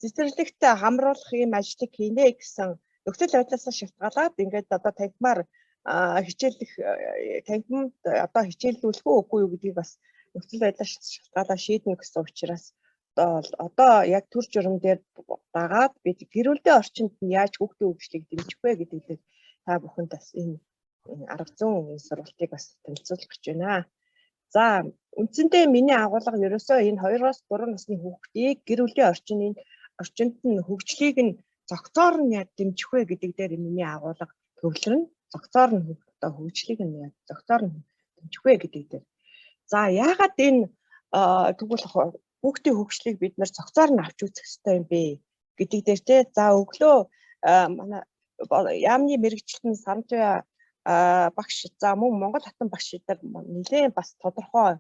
цэцэрлэгт хамруулах юм ажлыг хийнэ гэсэн нөхцөл байдлаас шалтгаалаад ингээд одоо танхимаар хичээлэх танхимд одоо хичээллүүлэх үгүй юу гэдгийг бас нөхцөл байдлаас шалтгаалаад шийднэ гэсэн учраас одоо яг төр журам дээр дагаад бид гэр бүлийн орчинд нь яаж хүүхдийн хөгжлийг дэмжих вэ гэдэг дээр та бүхэнд бас энэ арга зүйн сургалтыг бас танилцуулах гэж байна. За үндсэндээ миний агуулга ерөөсөө энэ 2-оос 3 насны хүүхдийг гэр бүлийн орчинд нь хөгжлийг нь зохицоор нь яаж дэмжих вэ гэдэг дээр миний агуулга төвлөрнө. Зохицоор нь одоо хөгжлийг нь яаж зохицоор нь дэмжих вэ гэдэг дээр. За яагаад энэ тэгвэл хүүхдийн хөгжлийг бид нэр зохицоор нь авч үзэх ёстой юм бэ гэдэг дээр те. За өглөө манай яамны мэрэгчлэн Санжаа багш за мөн Монгол хатан багш нар нэлээд бас тодорхой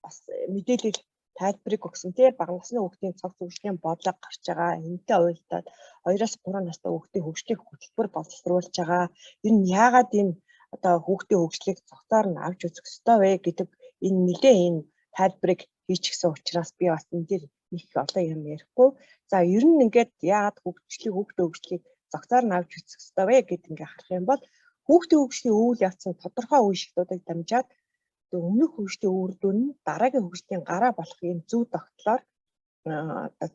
бас мэдээлэл тайлбарыг өгсөн тий бага насны хүүхдийн цог хөгжлийн бодлого гарч байгаа. Энэтэй уялдаад 2-оос 3 настай хүүхдийн хөгжлийг хөтөлбөр боловсруулж байгаа. Энэ яагаад энэ одоо хүүхдийн хөгжлийг зохицоор нь авч үзэх ёстой вэ гэдэг энэ нэлээд энэ тайлбарыг хийчихсэн учраас би бас энэ дээр их олон юм ярихгүй. За ер нь ингээд яагаад хүүхдийн хөгжлийг зохицоор нь авч үзэх ёстой вэ гэдэг ингээ харах юм бол хүүхдийн хөгжлийн үйл явцын тодорхой үе шатуудыг дамжаад өмнөх хөгжлийн үр дүн нь дараагийн хөгжлийн гараа болох юм зөв тогтлоор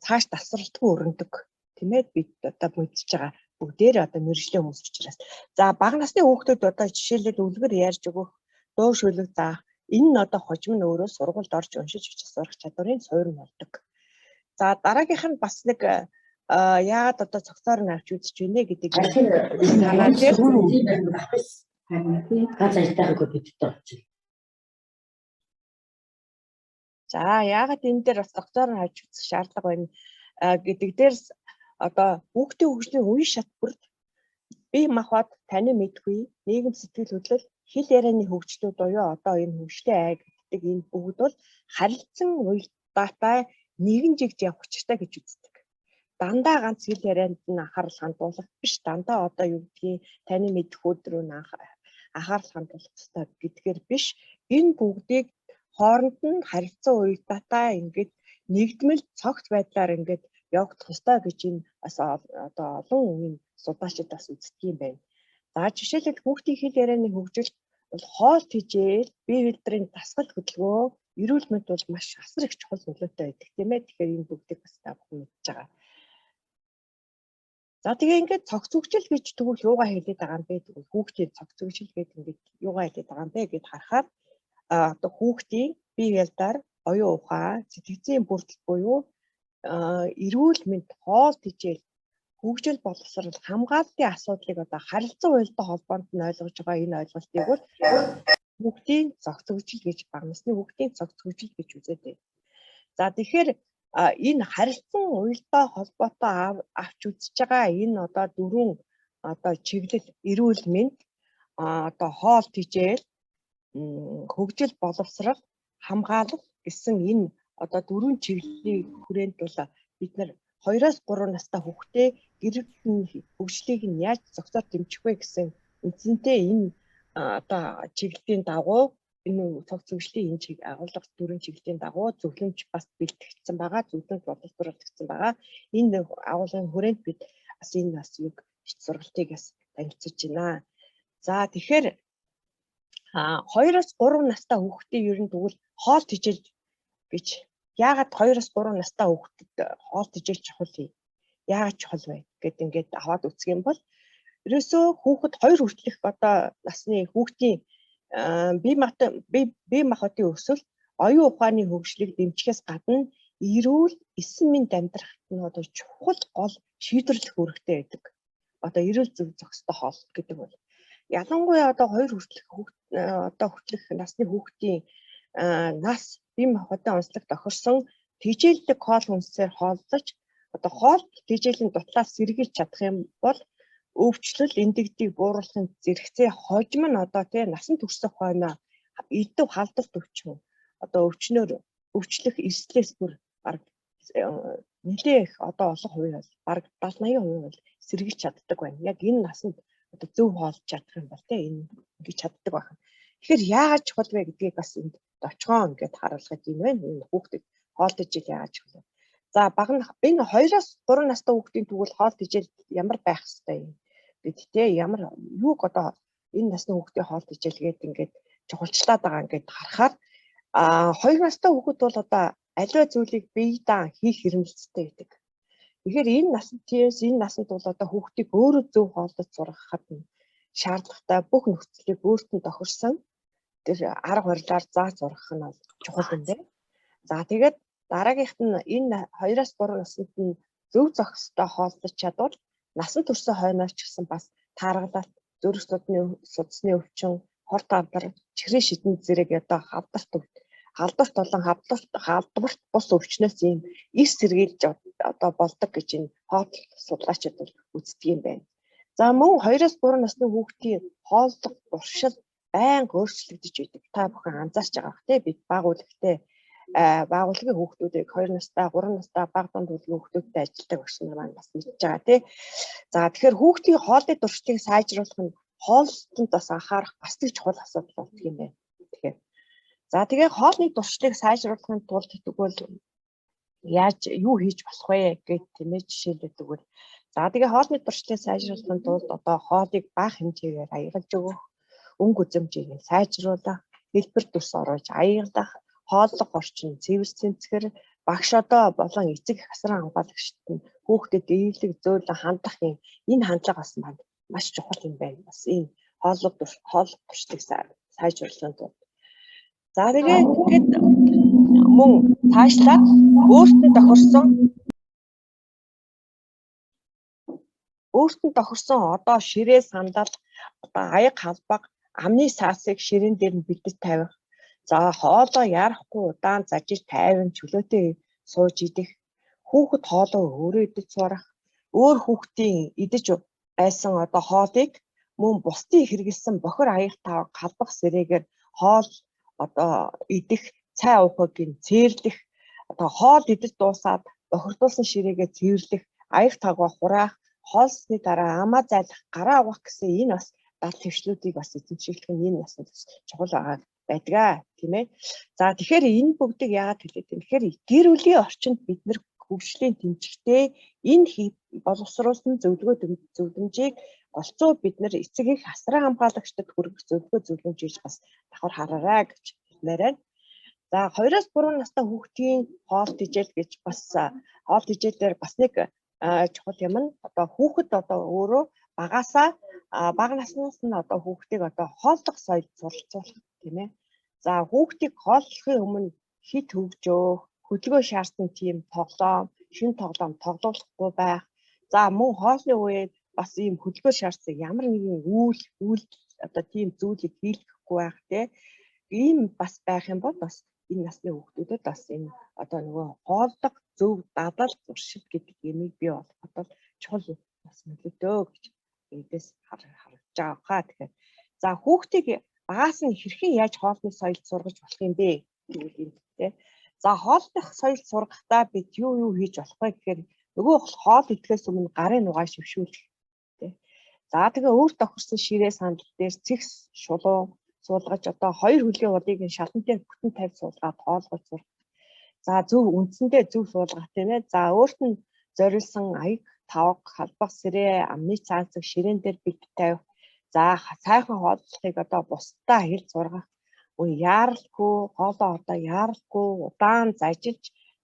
цааш тасралтгүй өрнөдөг тийм ээ бид одоо мэдчихэж байгаа бүгдээр одоо мэргэжлийн хүмүүс учраас. За бага насны хүүхдүүд одоо жишээлбэл үлгэр ярьж өгөх, дуу шүлэг заах энэ нь одоо хожим нь өөрөө сургуульд орж уншиж бичих сурах чадварын суурь нь болдог. За дараагийнх нь бас нэг яагаад одоо цогцоор нь авч үзэж байна гэдэг за яагаад энэ дээр бас цогцоор нь авч үзэх шаардлага байна гэдэг дээр одоо хүүхдийн хөгжлийн үе шат бүрд бие махбод таны мэдгүй нийгэм сэтгэл хөдлөл хэл ярианы хөгжлүүд буюу одоо энэ хөгжлийн ай гэдэг энэ бүгд бол харилцан уялдаатай нэгэн жигж явах учиртай гэж үздэг. Дандаа ганц хэл ярианд нь анхаарал хандуулах биш, дандаа одоо юу гэдгийг таны мэдэх өдрөө анхаарал хандуулах хэрэгтэй гэдгээр биш. Энэ бүгдийг хооронд нь харилцан уялдаатай ингээд нэгдмэл цогц байдлаар ингээд явагдах ёстой гэж энэ бас одоо олон юм судлаачид бас үздэг юм байна. За жишээлбэл хүүхдийн хэл ярианы хөгжилд бол хоол тэжээл, бие биедрийн дасгал хөдөлгөөн, эрүүл мэнд бол маш асар их чухал нөлөөтэй байдаг тийм ээ. Тэгэхээр энэ бүгдийг бас та бүхэн мэдж байгаа. За тэгээ ингээд цогц хөгжил гэж тэгвэл юугаа хэлээд байгаа юм бэ? Тэгвэл хүүхдийн цогц хөгжил гэдэг ингээд юугаа хэлээд байгаа юм бэ гэд харахаар одоо хүүхдийн бие биедээр оюун ухаан, сэтгцийн бүрдэл буюу эрүүл мэнд, хоол тэжээл, хөгжил боловсрол, хамгааллын асуудлыг одоо харилцан уялдаа холбоонд нь ойлгож байгаа энэ ойлголтыг бол хүүхдийн цогц хөгжил гэж бага насны хүүхдийн цогц хөгжил гэж үзээд байна. За тэгэхээр энэ харилцан уялдаа холбоотой авч үзэж байгаа энэ одоо дөрвөн одоо чиглэл эрүүл мэнд, одоо хоол тэжээл, хөгжил боловсрол, хамгаалал гэсэн энэ одоо дөрвөн чиглэлийн хүрээнд бол бид нар 2-оос 3 настай хүүхдээ гэр бүлийн хөгжлийг нь яаж зохицоор дэмжих вэ гэсэн үндсэнтэй энэ одоо чиглэлийн дагуу энэ цогц хөгжлийн энэ агуулга дөрвөн чиглэлийн дагуу зөвлөмж бас бэлтгэгдсэн байгаа, зөвлөмж боловсруулагдсан байгаа. Энэ агуулгын хүрээнд бид бас энэ бас юг сургалтыг бас танилцуулж байна. За тэгэхээр 2-оос 3 настай хүүхдээ ер нь тэгвэл хоол тэжээл гэж яагаад 2-оос 3 настай хүүхдэд хоол тэжээл чухал вэ? Яагаад чухал вэ гэд ингээд аваад үзэх юм бол ерөөсөө хүүхэд 2 хүртэлх одоо насны хүүхдийн бие махбодын өсвөл оюун ухааны хөгжлийг дэмжихээс гадна эрүүл эссэн мэнд амьдрахад нь одоо чухал гол шийдвэрлэх үүрэгтэй байдаг. Одоо эрүүл зөв зохистой хоол гэдэг бол ялангуяа одоо 2 хүртэлх одоо хүртэлх насны хүүхдийн нас бие махбодын онцлог тохирсон тэжээлдэг хоол хүнсээр хооллож одоо хоол тэжээлийн дутлаас сэргийлж чадах юм бол өвчлөл эндэгдийг бууруулахын зэрэгцээ хожим нь одоо тий насан турших хойно идэв халдварт өвчин одоо өвчлөх эрслээс бүр баг нэлээх одоо олон хувь бол баг 70-80% бол сэргийлж чаддаг байна. Яг энэ насанд одоо зөв хоолж чадах юм бол тий энэ ингэж чаддаг байна. Тэгэхээр яагаад чухал вэ гэдгийг бас энд товчхон ингээд харуулгад юм байна. Энэ хүүхдэд хоол тэжээл яаж чухал вэ? За энэ 2-3 настай хүүхдийн тэгвэл хоол тэжээл ямар байх ёстой юм бид те ямар юуг одоо энэ насны хүүхдийн хоол тэжээлгээд ингээд чухалчлаад байгаа ингээд харахаар 2 настай хүүхэд бол одоо аливаа зүйлийг бие даан хийх хэрэгцээтэй байдаг. Тэгэхээр энэ наснд бол одоо хүүхдийг өөрөө зөв хооллож сургахад шаардлагатай бүх нөхцөлийг өөрт нь тохирсон тэр арга барилаар зааж сургах нь бол чухал юм байна. За тэгээд дараагийнх нь энэ 2-3 наснд нь зөв зохистой хооллож чадвал насан туршийн хойноос ч гэсэн бас тааргалалт, зүрх судасны өвчин, хорт авдар, чихрийн шидэн зэрэг одоо халдварт болон халдварт бус өвчнөөс ийм их сэргийлж одоо болдог гэж энэ хоол судлаачид бол үздэг юм байна. За мөн 2-3 насны хүүхдийн хооллох туршил байнга өөрчлөгдөж байдаг. Та бүхэн анзаарч байгаа бах тий бид байгууллагын хүүхдүүдийг 2 настай, 3 настай бага дунд хүүхдийн хүүхдүүдтэй ажилладаг багш нар маань бас мэдж байгаа тий. За тэгэхээр хүүхдийн хооллын туршлыг сайжруулах нь хооллолтод бас анхаарах бас нэг чухал асуудал болдог юм байна. Тэгэхээр за тэгээ хоолны туршлыг сайжруулахын тулд тэгвэл яаж юу хийж болох вэ гэж тэмээ жишээлбэл тэгвэл за тэгээ хоолны туршлыг сайжруулахын тулд одоо хоолыг бага хэмжээгээр аягалж өгөх, өнгө үзэмжийг сайжруулах, хэлбэр тус оруулж аягалах, хооллох орчин цэвэр цэнцгэр багш одоо болон эцэг асран хамгаалагчид нь хүүхдэд ивлэг зөөлөн хандах юм энэ хандлага бас маш чухал юм байна. Бас энэ хооллох туршлыг сайжруулахын тулд за тэгээд мөн цаашлаад өөртөө тохирсон одоо ширээ сандал одоо аяг халбаг амны саасыг ширээн дээр нь бэлдэж тавих. За хоолоо ярахгүй удаан зажиж тайван чөлөөтэй сууж идэх. Хүүхэд хоолоо өөрөө идэж сурах. Өөр хүүхдийн идэж байсан одоо хоолыг мөн бусдын хэрэгэлсэн бохир аяг тавг халбах сэрээгээр хоол одоо идэх, цай уухыг цээрлэх, одоо хоол идэж дуусаад бохирдуулсан ширээгээ цэвэрлэх, аяг тавгаа хураах, хоолсны дараа амаа зайлах, гараа угаах гэсэн энэ бас дал твшлүүдийг бас эзэмшүүлэх нь энэ наснд чухал байдгаа тийм ээ. За тэгэхээр энэ бүгдийг яагаад хэлээд юм? Тэгэхээр гэр бүлийн орчинд бид нэр хөгжлийн тэмцэгтэй энэ боловсруулсан зөвлөмжийг голцоо бид нэр эцэг их асран хамгаалагчдад хүргэх зөвлөмж бас давхар хараарай гэж хэлмээр байна. За 2-3 настай хүүхдийн хоол тэжээл гэж бас хоол тэжээлээр бас нэг чухал юм нь одоо хүүхэд одоо өөрөө бага наснаас нь одоо хүүхдийг одоо хооллох соёл суралцуулах тийм ээ. За хүүхдийг хооллохын өмнө хит хөгжөөх, хөдөлгөөн шаардсан тийм шинэ тоглоом тоглуулахгүй байх. За мөн хоолны үед бас ийм хөдөлгөөн шаардсан ямар нэгэн үйл одоо тийм зүйлийг хийлгэхгүй байх тийм. Ийм бас байх юм бол бас энэ насны хүүхдүүдэд бас энэ одоо нөгөө хооллох зөв дадал зуршил гэдэг юмыг бий болгоход бол чухал бас нөлөөдөө гэж эндээс харж байгаа хаа. Тэгэхээр за хүүхдийг багаас нь хэрхэн яаж хоолны соёл сургаж болох юм бэ гэвэл юм тий. За хооллох соёл сургахдаа бид юу хийж болох вэ гэхээр нөгөө хоол идэхээс өмнө гарын нугаа шившүүлэх тий. За тэгээ өөр тохирсон ширээ сандал дээр цэгс шулуу суулгаж одоо 2 хөлийн удыг шалан дээр бүтэн тавь суулгаад хоолгож сурах. За зөв үндсэндээ зөв суулгах тийм ээ. За өөрт нь зориулсан аяг тавг халбах сэрээ амны цаанцыг ширээн дээр бэлдэж тавих. За сайхан хооллохыг одоо бусдаа хэлж сургах. Яаралгүй хоолоо одоо яаралгүй удаан зажиж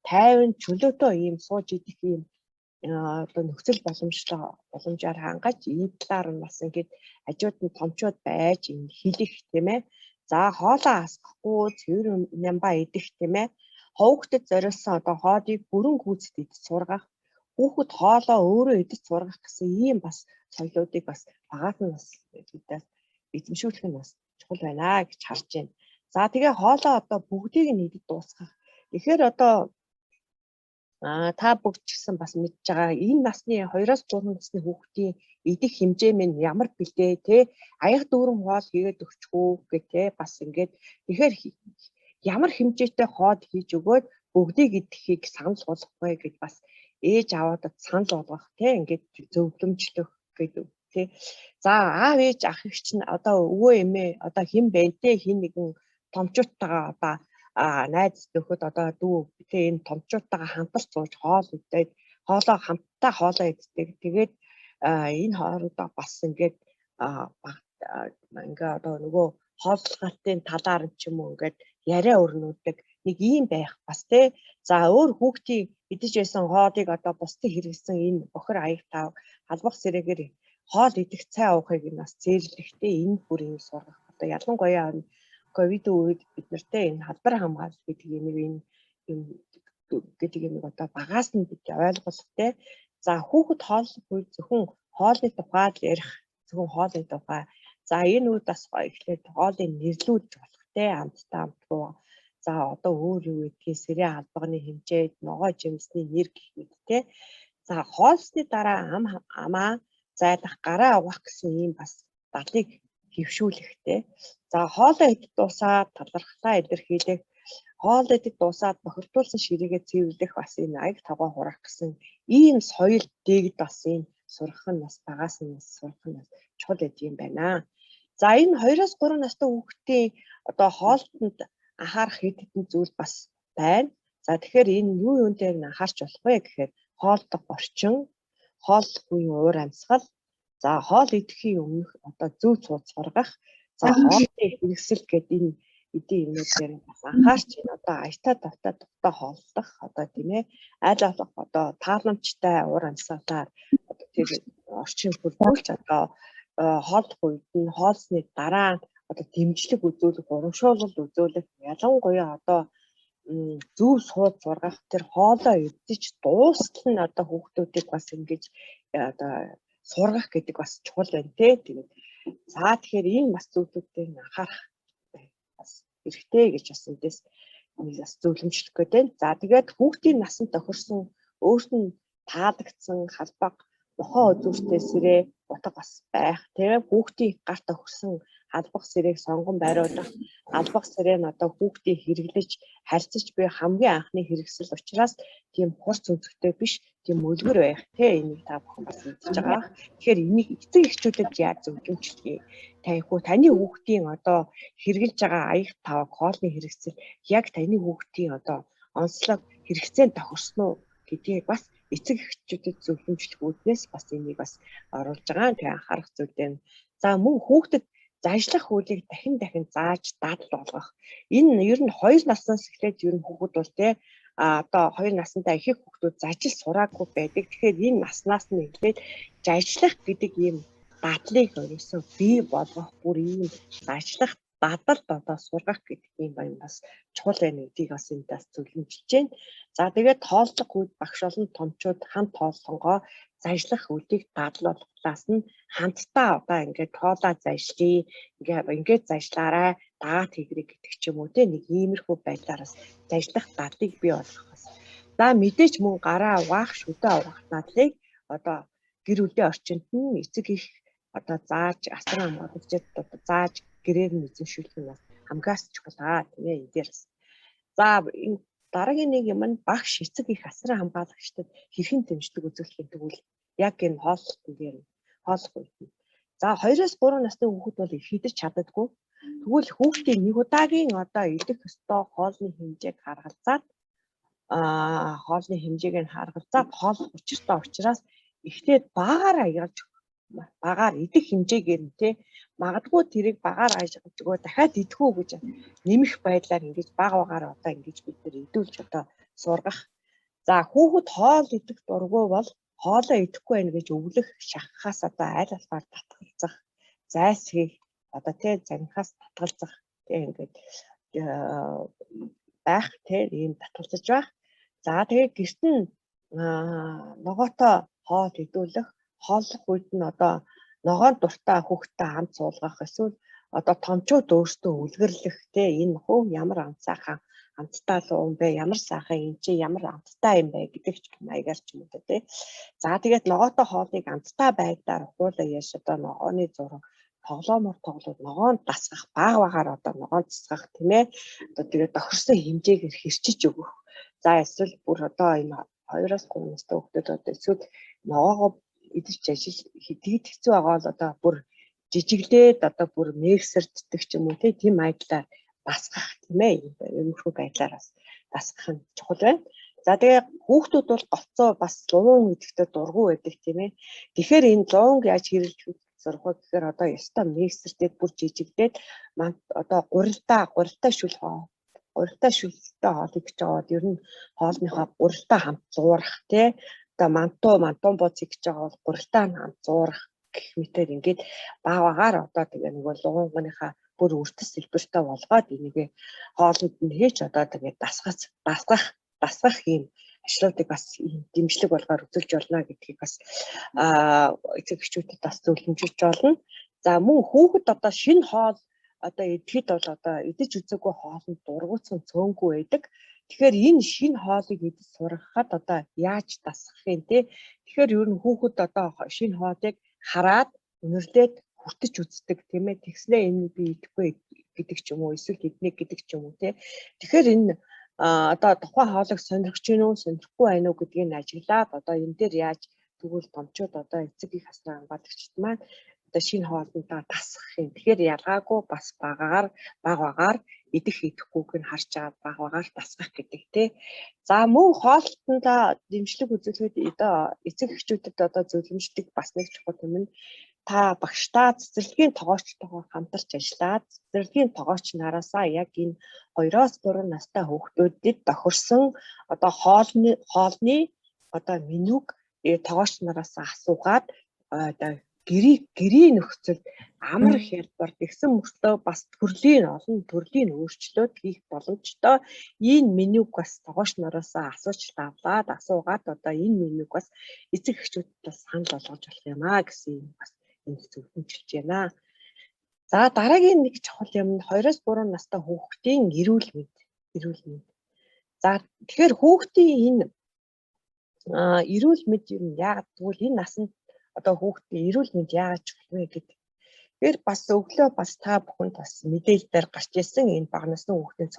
тайван чөлөөтэй ийм сууж идэх ийм одоо нөхцөл боломжоор хангаж ийм талаар нь бас ингээд хажууд нь томчууд байж хэлэх тийм ээ. За хоолоо асахгүй цэвэр нямбаа идэх тийм ээ. Ховгтод зориулсан одоо хоолыг бүрэн гүйцэд идэж сургах. Хүүхэд хоолоо өөрөө идэж сургах гэсэн ийм бас соёлоодыг бас багаас нь бас эзэмшүүлэх нь бас чухал байна гэж харж байна. За тэгээ хоолоо одоо бүгдийг нь идэж дуусгах. Тэгэхээр одоо та бүгд ч гэсэн бас мэдж байгаа энэ насны 2-3 насны хүүхдийн идэх хэмжээ минь ямар бэлдээ те аяг дүүрэн хоол хийгээд өгчихөө гэх те бас ингээд тэгэхээр ямар хэмжээтэй хоол хийж өгөөд бүгдийг идэхийг санал болгохгүй гэж бас ээж аваадад санал болгох те ингээд зөвлөмжлөх гэдэг те. За аав ээж ах эгч нь одоо өвөө эмээ одоо хэн бэ те хин нэгэн томчуудтайгаа одоо найз нөхөд одоо дүү битээ энэ томчуудтайгаа хамтарч сууж хоол идээд хоолоо хамтдаа хоолоо иддэг. Тэгээд энэ хоорондоо бас ингээд ингээ одоо нөгөө хооллолгалтын талаар ч юм уу ингээд яриа өрнүүлдэг нэг ийм байх бас тий. За өөр хүүхдийн идэж байсан хоолыг одоо бусдыг хэрэгсэн энэ бохир аяг тав халбах сэрээгээр хоол идэх цай уухыг нь бас зээрлэхтэй энэ бүрийн сургах. Одоо ялангуяа ковид үед бид нартэй энэ халдвар хамгаалал гэдэг юм гэдэг юм одоо багаас нь бид ойлголттой. За хүүхэд хооллох үед зөвхөн хоолны тухай л ярих, зөвхөн хоолны тухай. За энэ үед бас эхлээд хоолыг нэрлүүлж болох те амтгүй. За одоо өөр юу гэдгийг сэрээ албагны хэмжээд ногоо жимсний нэр гэх мэт те. За хоолсны дараа амаа зайлах гараа угаах гэсэн ийм бас дадлыг хэвшүүлэхтэй. За хоолоо идэх дуусаад талархлаа илэрхийлэх, хоол идэх дуусаад бохирдуулсан ширээгээ цэвэрлэх бас энэ аяг тавгаа хураах гэсэн ийм соёл дээгд бас энэ сурах нь бас багаас нь сурах нь чухал гэдэг юм байна. За энэ 2-3 настай хүүхдийн одоо хоолтонд анхаарах хэд хэдэн зүйл бас байна. За тэгэхээр энэ юун дээр нь анхаарч болох вэ гэхээр хоолдох орчин, хооллох үеийн уур амьсгал, за хоол идэхийн өмнөх одоо зөв цууд сургах, за хоолны хэрэгсэл гэдэг энэ эдийн юмнуудаар бас анхаарч энэ одоо аятаа тавтаа тогтоо хооллох одоо тийм ээ айл алах одоо тааламжтай уур амьсгалаар одоо тэр орчин бүрдүүлж одоо хооллох үед нь хоолсны дараа одоо дэмжлэг үзүүлэх, урамшуулал үзүүлэх ялангуяа одоо зөв сууд сургах тэр хоолоо идэж дуустал нь одоо хүүхдүүдийг бас ингэж одоо сургах гэдэг бас чухал байна те. Тэгээд за тэгэхээр энэ бас зүйлүүдээр анхаарах бас хэрэгтэй гэж бас эндээс бас зөвлөмжлөх гээд байна. За тэгээд хүүхдийн насанд тохирсон өөрт нь таалагдсан халбаг нохоо үзүүртэй сэрээ утга бас байх. Тэгээд хүүхдийн гарт тохирсон албах сэрээг сонгон бариулах, албах сэрээ нь одоо хүүхдийг хэрэглэж харьцаж буй хамгийн анхны хэрэгсэл учраас тийм хурц өнцгтэй биш, тийм мөлгөр байх тий энийг та бүхэн бас мэдж байгаа. Тэгэхээр энийг эцэг эхчүүдэд яаж зөвлөмжлөхий таних уу таны хүүхдийн одоо хэрэглэж байгаа аяг тавг хоолны хэрэгсэл яг таны хүүхдийн одоо онцлог хэрэгцээнд тохирсон уу гэдгийг бас эцэг эхчүүдэд зөвлөмжлөх үүднээс бас энийг бас оруулж байгаа. Тэгээ анхаарах зүйлээ. За мөн хүүхдэд зажлах хуулийг дахин зааж дадал болгох. Энэ ер нь 2 наснаас эхлээд ер нь хүүхэд бол те одоо 2 настай ихэнх хүүхдүүд зажил сураагүй байдаг. Тэгэхээр энэ наснаас нь эхлээд зажлах гэдэг ийм дадлыг ерөөсөө бий болгох бүр ийм зажлах дадалд одоо сургах гэдэг юм байна бас чухал байна гэдгийг бас энд бас зөвлөмжилж байна. За тэгээд тооллох үед багш болон томчууд хамт тоолсонгоо зажлах үлийг дадлуулахаас нь хамтдаа одоо ингээд тоолоо зажлие ингээд зажлаарай дагаад хийгрэг гэдэг ч юм уу те нэг иймэрхүү байдлаараас зажлах дадлыг бий болгох бас. За мэдээж мөн гараа угаах шүдэ угаах дадлыг одоо гэр бүлийн орчинд нь эцэг их одоо зааж асар хамгаалагчид одоо зааж гэрээр нь эзэмшүүлэх нь хамгаас чухал тийм ээ энэ дээрс. За энэ дараагийн нэг юм нь багш эцэг их асар хамгаалагчдад хэрхэн дэмждэг үзүүлэх тэгвэл яг энэ хооллолтын дээр хооллох үед. За 2-3 насны хүүхэд бол их хідэж чаддаггүй. Тэгвэл хүүхдийн нэг удаагийн одоо идэх ёстой хоолны хэмжээг харгалзаад хоолны хэмжээг нь харгалзаад хооллох учиртай учраас эхлээд багаар идэх хэмжээгээр нь тий магадгүй тэрийг багаар ажиглаж өгөө дахиад идэх үү гэж нэмэх байдлаар ингэж багаар одоо ингэж бид нар идүүлж одоо сургах. За хүүхэд хоол идэх дургүй бол хоолоо идэхгүй байх гэж өвлөх шахахаас одоо айл алгаар татгалзах зайлсхийх одоо тий загнахаас татгалзах тий ингээд байх тий ийм татгалзаж байх. За тэгээ гэрт нь ногоотой хоол идүүлэх хооллох үед нь одоо ногоон дуртай хүүхдтэй хамт суулгах эсвэл одоо томчууд өөрсдөө үлгэрлэх те энэ хөө ямар амцаахан амттай л юм бэ ямар сайхан энэ чи ямар амттай юм бэ гэдэг ч маягаар ч юм уу те. За тэгээд ногоотой хоолыг амттай байдлаар хуулаа яаш одоо ногооны зураг тоглоомор тоглоод ногоон дасгах багаар одоо ногоон дасгах тийм ээ одоо тэгээд тохирсон хэмжээгээр хэрчиж өгөх. За эсвэл бүр одоо энэ 2-3 настай хүүхдүүд одоо эсвэл ногоогоо идэж ажил хийгээд хэцүү байгаа бол одоо бүр жижиглээд одоо бүр миксерддэг ч юм уу тийм байдлаар дасгах тийм ээ. Иймэрхүү байдлаар бас дасгах нь чухал байна. За тэгээ хүүхдүүд бол голцоо бас луун идэхтэй дургу байдаг тийм ээ. Тэгэхээр энэ луунг яаж хэрэглэх сурах вэ гэхээр одоо ёстой миксертэй бүр жижигдээд одоо гурилтай шүлтэй хоолыг гэж аваад ер нь хоолныхоо гурилтай хамт зуурах тий. Одоо мантун бууцыг гэж байгаа бол гурилтай хамт зуурах гэх мэтээр ингээд бааваагаар одоо тэгээ нөгөө луунгийнхаа бүр үртэс сэлбэртэй болгоод энийг хоолнд нь хийж одоо тэгээ дасгах юм ажлуудыг бас дэмжлэг болгоор үзүүлж болно гэдгийг бас эцэг эхчүүдэд бас зөвлөмжлж болно. За мөн хүүхэд одоо шинэ хоол одоо идэхэд бол одоо идэж үзээгүй хоолнд дургуутсан цөөнгүй байдаг. Тэгэхээр энэ шинэ хоолыг идэж сургахад одоо яаж дасгах юм те. Тэгэхээр ер нь хүүхэд одоо шинэ хоолыг хараад өнөрлөөд хүртэж үздэг тийм ээ. Тэгснээ энэ би идэхгүй гэдэг ч юм уу эсвэл иднэ гэдэг ч юм уу те. Тэгэхээр энэ одоо тухайн хоолыг сонирхож гин үү сонирхгүй байна уу гэдгийг нь ажиглаад одоо энэ дээр яаж тэгвэл томчууд одоо эцэг их асран хамгаалагчид маань одоо шинэ хоолндоо дасгах юм. Тэгэхээр ялгаагүй бас багаар идэх идэхгүйг нь харж аваад багаар дасгах гэдэг тий. За мөн хоолтондоо дэмжлэг үзүүлэхэд эцэг эхчүүдэд одоо зөвлөмжлөг бас нэг чухал юм нь та багштаа цэцэрлэгийн тоогоочтойгоо хамтарч ажиллаад цэцэрлэгийн тоогооч нараасаа яг энэ 2-3 настай хүүхдүүдэд тохирсон одоо хоолны одоо менюг тоогооч нараасаа асуугаад гэрийн нөхцөлд амар хялбар тэгсэн мөртлөө бас олон төрлийн өөрчлөлт хийх боломжтой энэ менюг бас тоогооч нараасаа асуугаад одоо энэ менюг бас эцэг эхчүүдэд бас санал болгож болох юм аа гэсэн бас энэ зөвлөмжилж байна. За дараагийн нэг чухал юм нь 2-3 настай хүүхдийн эрүүл мэнд. За тэгэхээр хүүхдийн энэ эрүүл мэнд юм яагаад тэгвэл энэ насанд одоо хүүхдийн эрүүл мэнд яагаад чухал вэ гэдэг. Тэгэхээр бас өглөө бас та бүхэнд бас мэдээлэлээр гарч ирсэн энэ бага насны хүүхдийн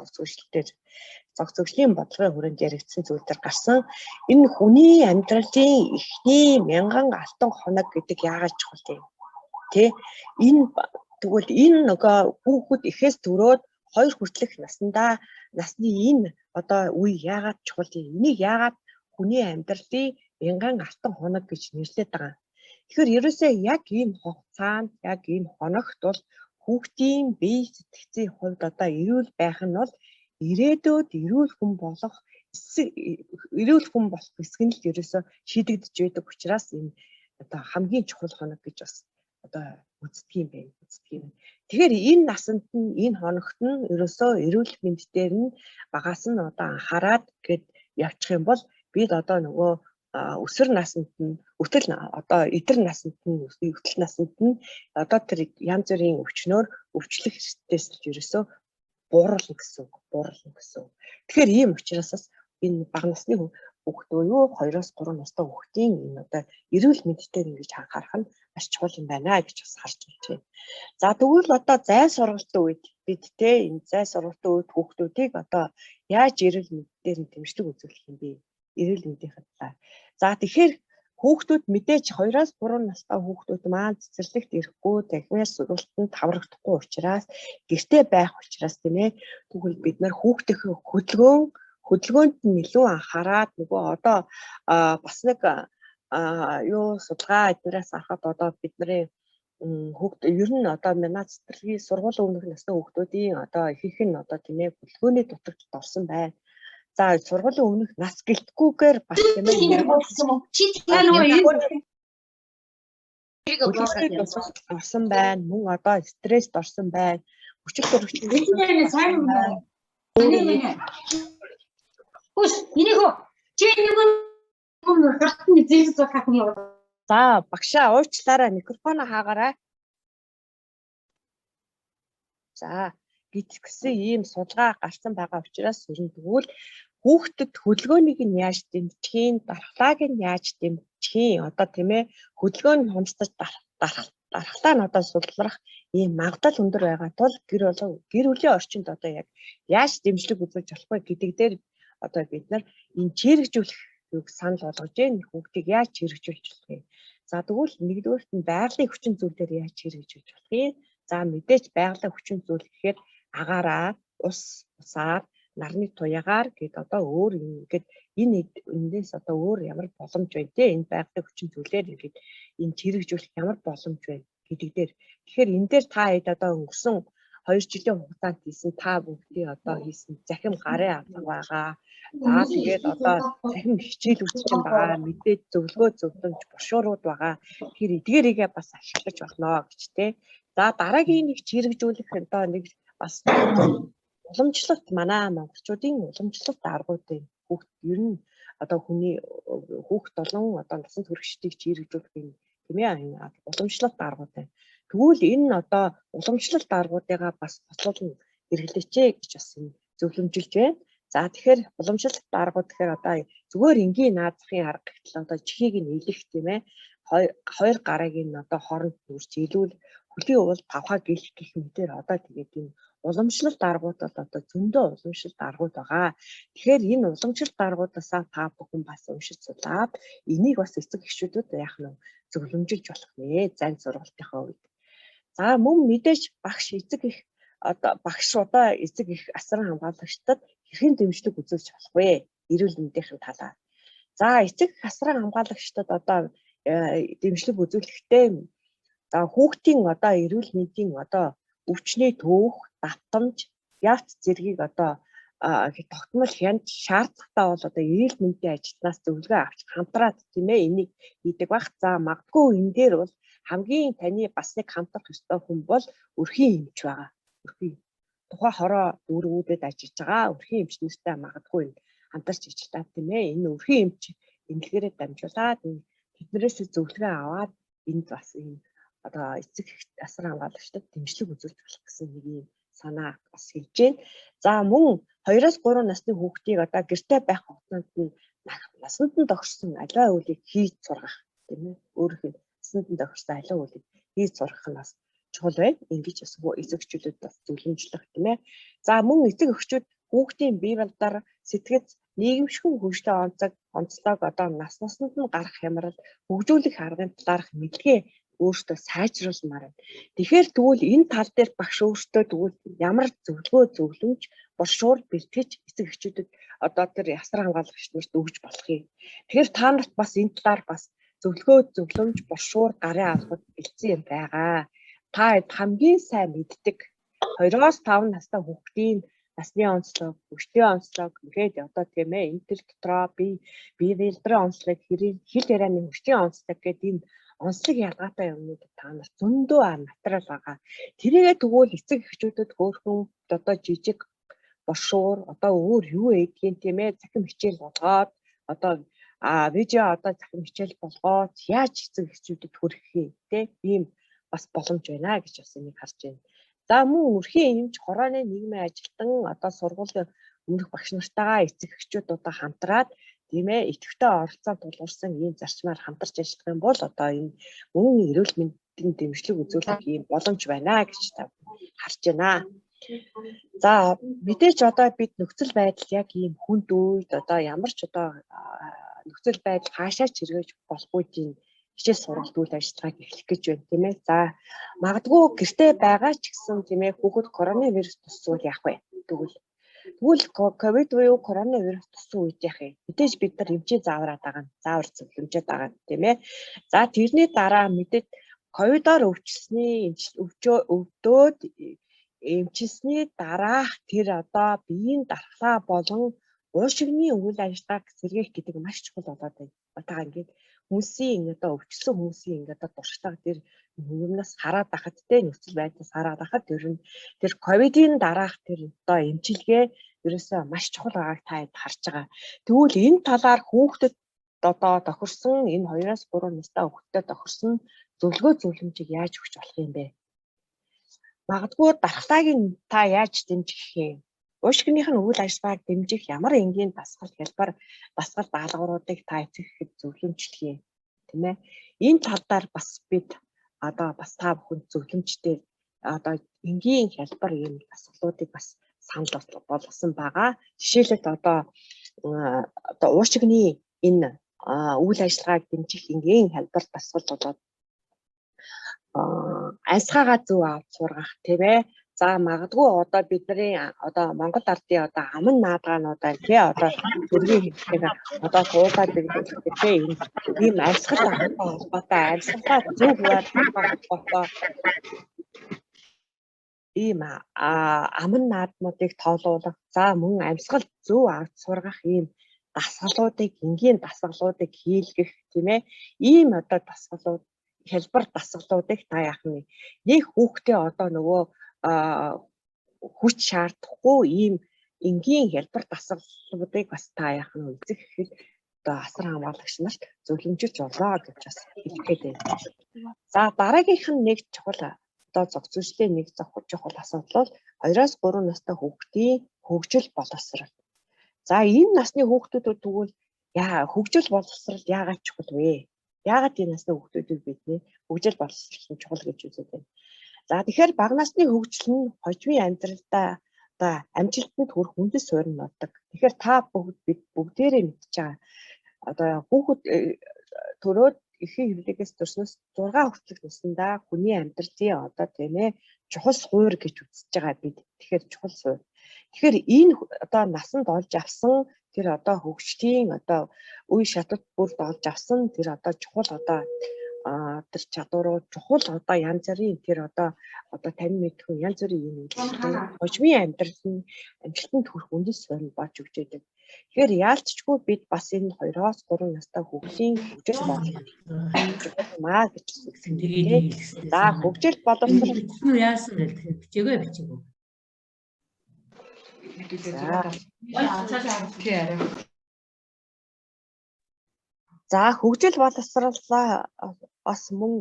цогцөглөлийн бодлогын хүрээнд яригдсан зүйлээр гарсан энэ хүний амьдралын эхний 1000 алтан хоног гэдэг яагаад чухал юм тий. Тэгвэл энэ нөгөө хүүхэд эхээс төрөөд 2 хүртэлх насны энэ одоо үе яагаад чухал юм. Энийг яагаад хүний амьдралын 1000 алтан хоног гэж нэрлэдэг байгаа. Тэгэхээр ерөөсөө яг энэ хугацаанд яг энэ хоногт бол хүүхдийн бие сэтгцийн хувьд одоо эрүүл байх нь бол ирээдүйд эрүүл хүн болох хэсэг нь л ерөөсөө шийдэгдэж байдаг учраас энэ одоо хамгийн чухал хоног гэж бас одоо үздэг юм байна. Тэгэхээр энэ насанд нь энэ хоногт нь ерөөсөө эрүүл мэнд дээр нь багаас нь одоо анхаарад гээд явчих юм бол бид одоо нөгөө өсвөр наснд нь одоо эдэр наснд нь одоо тэр янз бүрийн өвчнөөр өвчлөх хэрэгтээс л ерөөсөө бууруулна гэсэн үг. Тэгэхээр ийм учраас энэ бага насны хүүхдөө юу 2-3 настай хүүхдийн энэ одоо эрүүл мэндтэй ингэж анхаарах нь маш чухал юм байна гэж бас харж байна. За тэгвэл одоо зай сургалтын үед бид энэ зай сургалтын үед хүүхдүүдийг одоо яаж эрүүл мэндээр нь дэмжлэг үзүүлэх юм бэ? Эрүүл мэндийн талаар. За тэгэхээр хүүхдүүд мэдээж 2-3 настай хүүхдүүд маань цэцэрлэгт ирэхгүй дахиад сургалтанд таврагдахгүй учраас гэртээ байх учраас тийм ээ. Тэгвэл бид нар хүүхдийнхээ хөдөлгөөнд нь илүү анхаарад нөгөө одоо бас нэг судалгаа эднээс харахад одоо бидний хүүхд ер нь одоо манай цэцэрлэгийн сургуулийн өмнөх насны хүүхдүүдийн одоо ихэнх нь одоо тийм ээ хөдөлгөөний дутагт орсон байна. За сургуулийн өмнөх нас гэлтгүйгээр бас тийм ээ орсон байна. Мөн одоо стресст орсон байна. Хүчил төрөгчийн За багшаа уучлаарай микрофоноо хаагаарай. За гэсэн ийм судалгаа гарсан байгаа учраас тэгвэл хүүхдэд хөдөлгөөнийг нь яаж дэмжих юм, дархлааг нь яаж дэмжих юм, одоо тийм ээ хөдөлгөөн нь хомсдож дархлаа нь одоо сулрах ийм магадлал өндөр байгаа тул гэр бүлийн орчинд одоо яг яаж дэмжлэг үзүүлж болох вэ гэдэг дээр одоо бид нар энэ чирэгжүүлэх санал болгож байна. Хүүхдийг яаж чирэгжүүлж болох юм. За тэгвэл нэгдүгээрт нь байгалийн хүчин зүйлээр яаж чирэгжүүлж болох юм. За мэдээж байгалийн хүчин зүйл гэхээр агаараа, усаар нарны туяагаар гээд одоо өөр ингээд энэ эндээс одоо өөр ямар боломж байна те энэ байгалийн хүчин зүйлээр ингээд энэ хэрэгжүүлэх ямар боломж байна гэдэг дээр тэгэхээр энэ дээр та хэд одоо өнгөрсөн 2 жилийн хугацаанд хийсэн та бүгдийн одоо хийсэн захим гарын авлага байгаа. За тэгээд одоо захим хичээлүүд чинь байгаа. Мэдээд зөвлөгөө зөвлөмж брошюрууд байгаа. Тэгэхээр эдгээрийгээ бас ашиглаж болно гэж те. За дараагийн нэг хэрэгжүүлэх одоо нэг бас уламжлалт манай монголчуудын уламжлалт аргуудын хүүхд ер нь одоо хүний хүүхд болон одоо насан туршидыг хэрэгжүүлэх юм тийм ээ уламжлалт аргууд байна. Тэгвэл энэ одоо уламжлалт аргуудыгаа бас бослуулна хэрэглээч гэж бас зөвлөмжилж байна. За тэгэхээр уламжлалт аргууд гэхээр одоо зүгээр энгийн наазахын арга гэтэл одоо чихийг нь илэх тийм ээ хоёр гарыг нь одоо хооронд бүрж илүүл хөлийн уул тавхаа гэлэх гэх мэтээр одоо тэгээд энэ уламжлалт аргууд бол одоо зөндөө уламжлалт аргууд байгаа. Тэгэхээр энэ уламжлалт аргуудаасаа та бүхэн бас уншиж судлаад энийг бас эцэг эхчүүдэд яах нь зөвлөмжилж болох нэ зан сургалтынхаа үед. За мөн мэдээж багш эцэг их одоо багш удаа эцэг их асран хамгаалагчдад хэрхэн дэмжлэг үзүүлж болох вэ? Эрүүл мэндийн талаар. За эцэг асран хамгаалагчдад одоо дэмжлэг үзүүлэхдээ за хүүхдийн одоо эрүүл мэндийн одоо өвчний төөх, давтамж, яац зэргийг одоо тогтмол хянд шаардлагатай бол одоо эрүүл мэндийн ажилтнаас зөвлөгөө авч хамтраад тийм ээ энийг хийдэг баг. За магадгүй энэ дээр бол хамгийн таны бас нэг хамтрах ёстой хүн бол өрхийн эмч байгаа. Өрхийн тухайн хороо дүүргүүдэд ажиллаж байгаа өрхийн эмчнэртэй магадгүй хамтарч ажиллаад тийм ээ энэ өрхийн эмч эмнэлгээрээ дамжуулаад тэднээс зөвлөгөө аваад энд бас энэ одоо эцэг асар хамгаалагчдад дэмжлэг үзүүлж болох гэсэн нэг юм санаа бас хэлж байна. За мөн 2-3 насны хүүхдийг одоо гэртээ байх хугацаанд нь насанд нь тохирсон аливаа үйлийг хийж сургах тийм ээ өөрөөр насанд нь тохирсон аливаа үйлийг хийж сургах нь бас чухал байна. Ингэж бас эцэгчүүдэд бас зөвлөмжлөх тийм ээ. За мөн эцэг эхчүүд хүүхдийн бие балдар сэтгэц нийгэмшгүй хөгжлийн онцлог одоо наснд нь гарах хямрал хөгжүүлэх аргын талаарх мэдлэгээ өөртөө сайжруулмаар байна. Тэгэхээр тэгвэл энэ тал дээр багш өөртөө тэгвэл ямар зөвлөгөө зөвлөмж брошюр бэлтгэж эцэг эхчүүдэд одоо тэр ясар хамгаалагч нарт өгж болох юм. Тэгэхээр та нарт бас энэ талаар бас зөвлөгөө зөвлөмж брошюр гарын авалгад бэлдсэн юм байгаа. Та хамгийн сайн мэддэг 2-5 настай хүүхдийн насны онцлог, хөгжлийн онцлог ингээд одоо тийм ээ интеллектро бие бэлдрийн онцлог хэл ярианы хөгжлийн онцлог гэдэг энэ онцлог ялгаатай юмнууд та нар зөндөө материал байгаа. Тэрийгээ тэгвэл эцэг эхчүүдэд хөөрхөн одоо жижиг брошюр одоо өөр юу гэдгийг тийм ээ захим хичээл болгоод одоо видео одоо захим хичээл болгоод яаж эцэг эхчүүдэд хүргэх юм те ийм бас боломж байна гэж бас энийг харж байна. За мөн өрхийн эмч хорооны нийгмийн ажилтан одоо сургуулийн өмнөх багш нартайгаа эцэг эхчүүд одоо хамтраад тийм ээ идэвхтэй оролцоод тулгуурсан ийм зарчмаар хамтарч ажиллах юм бол одоо энэ мөн эрүүл мэндийн дэмжлэг үзүүлэх ийм боломж байна гэж та харж байна. За мэдээж одоо бид нөхцөл байдал яг ийм хүнд үед одоо ямар ч одоо нөхцөл байдал хаашаа ч хэрэгж болохгүй тийм хичээл сургалт үйл ажиллагааг эхлэх гэж байна тийм ээ. За магадгүй гэртээ байгаа ч гэсэн тийм ээ хүүхэд коронавирус тусвал яах вэ? Тэгвэл ковид буюу коронавирус туссан үед яах вэ? Мэдээж бид нар эмчээ заавраад байгаа, заавар зөвлөмжөд байгаа тийм ээ. За тэрний дараа мэдээд ковидоор өвдөөд эмчилсний дараах тэр одоо биеийн дархлаа болон уушигны үйл ажиллагааг сэргээх гэдэг маш чухал болоод байна. Одоо ингээд хүмүүсийн одоо өвчлсөн хүмүүсийн ингээд одоо дуршлага тэр юмнаас хараад байхад те нөхцөл байдлаас хараад байхад тэр ковидын дараах тэр одоо эмчилгээ ерөөсөө маш чухал байгааг та харж байгаа. Тэгвэл энэ талаар хүүхдэд одоо тохирсон энэ 2-3 настай хүүхдэд тохирсон зөвлөгөө зөвлөмжийг яаж өгч болох юм бэ? Магадгүй дархлааг нь та яаж дэмжих юм? Уушгиных нь үйл ажиллагааг дэмжих ямар энгийн дасгал даалгавруудыг та эцэгхэд зөвлөмжлөх юм тийм ээ. Энэ талаар бас бид одоо бас та бүхэнд зөвлөмжтэй одоо энгийн хялбар ийм асуултуудыг бас санал болгосон байгаа. Жишээлбэл одоо уушгины энэ үйл ажиллагааг дэмжих энгийн хялбар дасгал болоод альсгаагаа зөв авч сургах тийм ээ. За магадгүй одоо бидний одоо Монгол ардын одоо аман наадгаануудаа тий одоо төргийн хэлхийг одоо туулаад бигдүүлэхдээ тий ийм амьсгал агуулгатай холбоотой амьсгалаа зөв хуваалцахтай холбоотой ийм аман наадмуудыг тоолуулах за мөн амьсгал зөв авч сургах ийм дасгалуудыг энгийн дасгалуудыг хийлгэх тийм ээ ийм одоо дасгалууд хэлбэр дасгалуудыг та яах нь нэг хүүхдээ одоо нөгөө хүч шаардахгүй ийм энгийн хэлбэр дасгалуудыг бас та яах нь үзэх гэхэд одоо асар хамгаалагч нарт зөвлөмжөж болоо гэж бас хэлгээд байна. За дараагийнх нь нэг чухал одоо зохицуулалтын нэг чухал асуудал бол 2-3 настай хүүхдийн хөгжил боловсрол. За энэ насны хүүхдүүдэд тэгвэл хөгжил боловсрол яагаад чухал вэ? Яагаад энэ насны хүүхдүүдийг бидний хөгжил боловсрол чухал гэж үздэг вэ? За тэгэхээр бага насны хөгжил нь хожмын амьдралдаа одоо амжилтанд хүрэх үндэс суурь нь болдог. Тэгэхээр та бид бүгдээрээ мэдж байгаа. Одоо хүүхэд төрөөд эхийн хэвлэгээс төрснөөс 6 хүртэлх насндаа хүний амьдралын одоо тийм ээ чухал суурь гэж үзэж байгаа бид. Тэгэхээр чухал суурь. Тэгэхээр энэ одоо насанд олж авсан тэр одоо хөгжлийн одоо үе шатад бүрд олж авсан тэр одоо чухал одоо тэр чадварууд чухал одоо янз бүрийн тэр одоо тань мэдхүн янз бүрийн юм хожмын амьдралын амжилтанд хүрэх үндэс суурь болж өгч байдаг. Тэгэхээр яалтчгүй бид бас энэ 2-3 настай хүүхдийн хөгжил боловсрол гэж үзсэн. За хөгжил боловсрол яасан бэ? Бичээгөө бичээгөө. За хөгжил боловсролоо бас мөн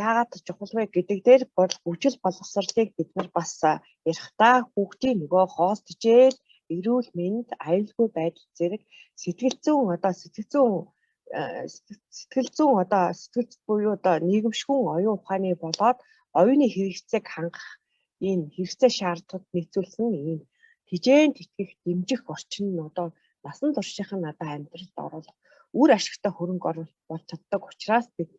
яагаад чухал вэ гэдэг дээр бол хөгжил боловсролыг бид нар бас ярихдаа хүүхдийн нөгөө хоол тэжээл, эрүүл мэнд, аюулгүй байдал зэрэг сэтгэл зүйн буюу одоо нийгэмшгүн оюун ухааны болоод оюуны хэрэгцээг хангах ийм хэрэгцээ шаардлагад нийцүүлсэн ийм хижээн тэтгэх дэмжих орчин нь одоо насан туршийнх нь одоо амьдралд оруулах үр ашигтай хөрөнгө оруулалт болж чаддаг учраас бид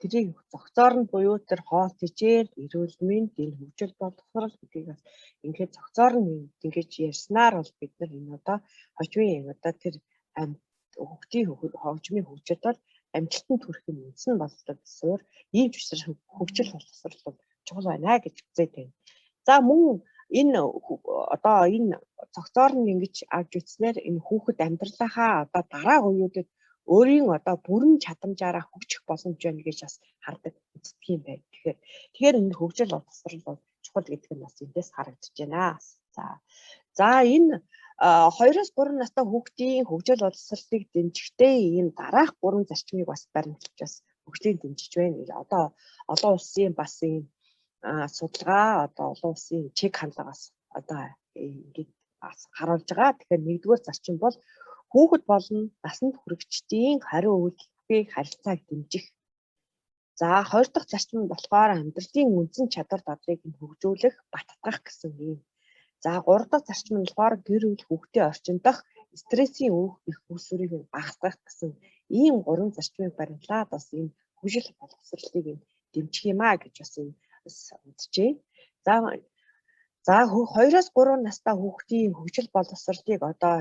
тэрийг зохицоор нь буюу тэр хоол тэжээл, эрүүл мэнд, энэ хөгжил боловсрол гэдгийг бас ингээд зохицоор нь ингэж ярьснаар бол бид нар энэ одоо хожмын одоо тэр хөгжмийн хөгжил бол амжилтанд хүрэх юм үндэс нь болдог суурь ийм хөгжил боловсрол бол чухал байна гэж үзээд байна. За мөн энэ одоо энэ цогцоор нь ингэж авч үзснээр энэ хүүхэд амьдралынхаа одоо дараа үеүүдэд өөрийн одоо бүрэн чадамжаараа хөгжих боломж байна гэж бас хардаг үздэг юм байна. Тэгэхээр энэ хөгжил боловсрол бол чухал гэдэг нь бас эндээс харагдаж байна. За энэ 2-3 настай хүүхдийн хөгжил боловсролыг дэмжихдээ энэ дараах 3 зарчмыг бас баримталж бас хөгжлийг дэмжиж байна. Одоо олон улсын бас ийм судалгаа одоо олон улсын чиг хандлагаас одоо ингэж харуулж байгаа. Тэгэхээр нэгдүгээр зарчим бол хүүхэд болон насанд хүрэгчдийн хариу үйлдэлийг харилцааг дэмжих. За хоёр дахь зарчим нь болохоор амьдралын үндсэн чадвар дадлыг хөгжүүлэх, баттгах гэсэн юм. За гурав дахь зарчим нь болохоор гэр бүл хүүхдийн орчин дах стрессийн их үүсвэрийг багасгах гэсэн ийм 3 зарчмыг баримтлаад бас энэ хөгжил боловсролыг дэмжих юм аа гэж бас энэ үзжээ. За 2-3 настай хүүхдийн хөгжил боловсролыг одоо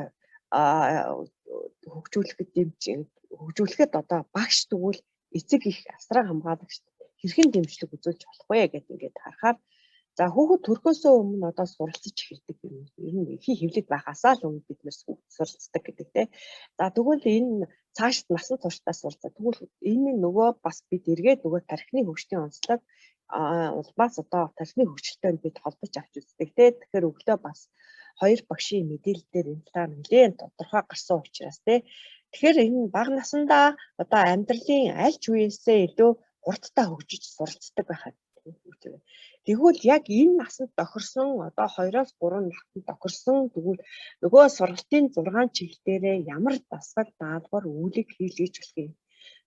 хөгжүүлэхэд одоо багш тэгвэл эцэг их асран хамгаалагч хэрхэн дэмжлэг үзүүлж болох вэ гэдэг ингээд харахаар за хүүхэд төрхөөсөө өмнө одоо суралцж эхэлдэг юм. Ер нь эхийн хэвлэл байхасаа л өмнө бид нэр суралцдаг гэдэг те. За тэгвэл энэ цаашд насан туршдаа суралцаа. Тэгвэл энэ нөгөө бас бид эргээд нөгөө тархины хөгжлийн онцлог улмаас одоо тархины хөгжилтэй бид холбож авч үздэг те. Тэгэхээр өглөө бас хоёр багшийн мэдээлэлээр энэ талаар нэлээд тодорхой гарсан учраас те. Тэгэхээр энэ бага насндаа одоо амьдралын аль ч үеэсээ илүү хурдтай хөгжиж суралцдаг байхад тэгвэл яг энэ насанд тохирсон одоо 2-3 наснд тохирсон тэгвэл нөгөө сургалтын 6 чиглэл дээрээ ямар дасгал даалгавар үйлийг хийлгэж болох юм.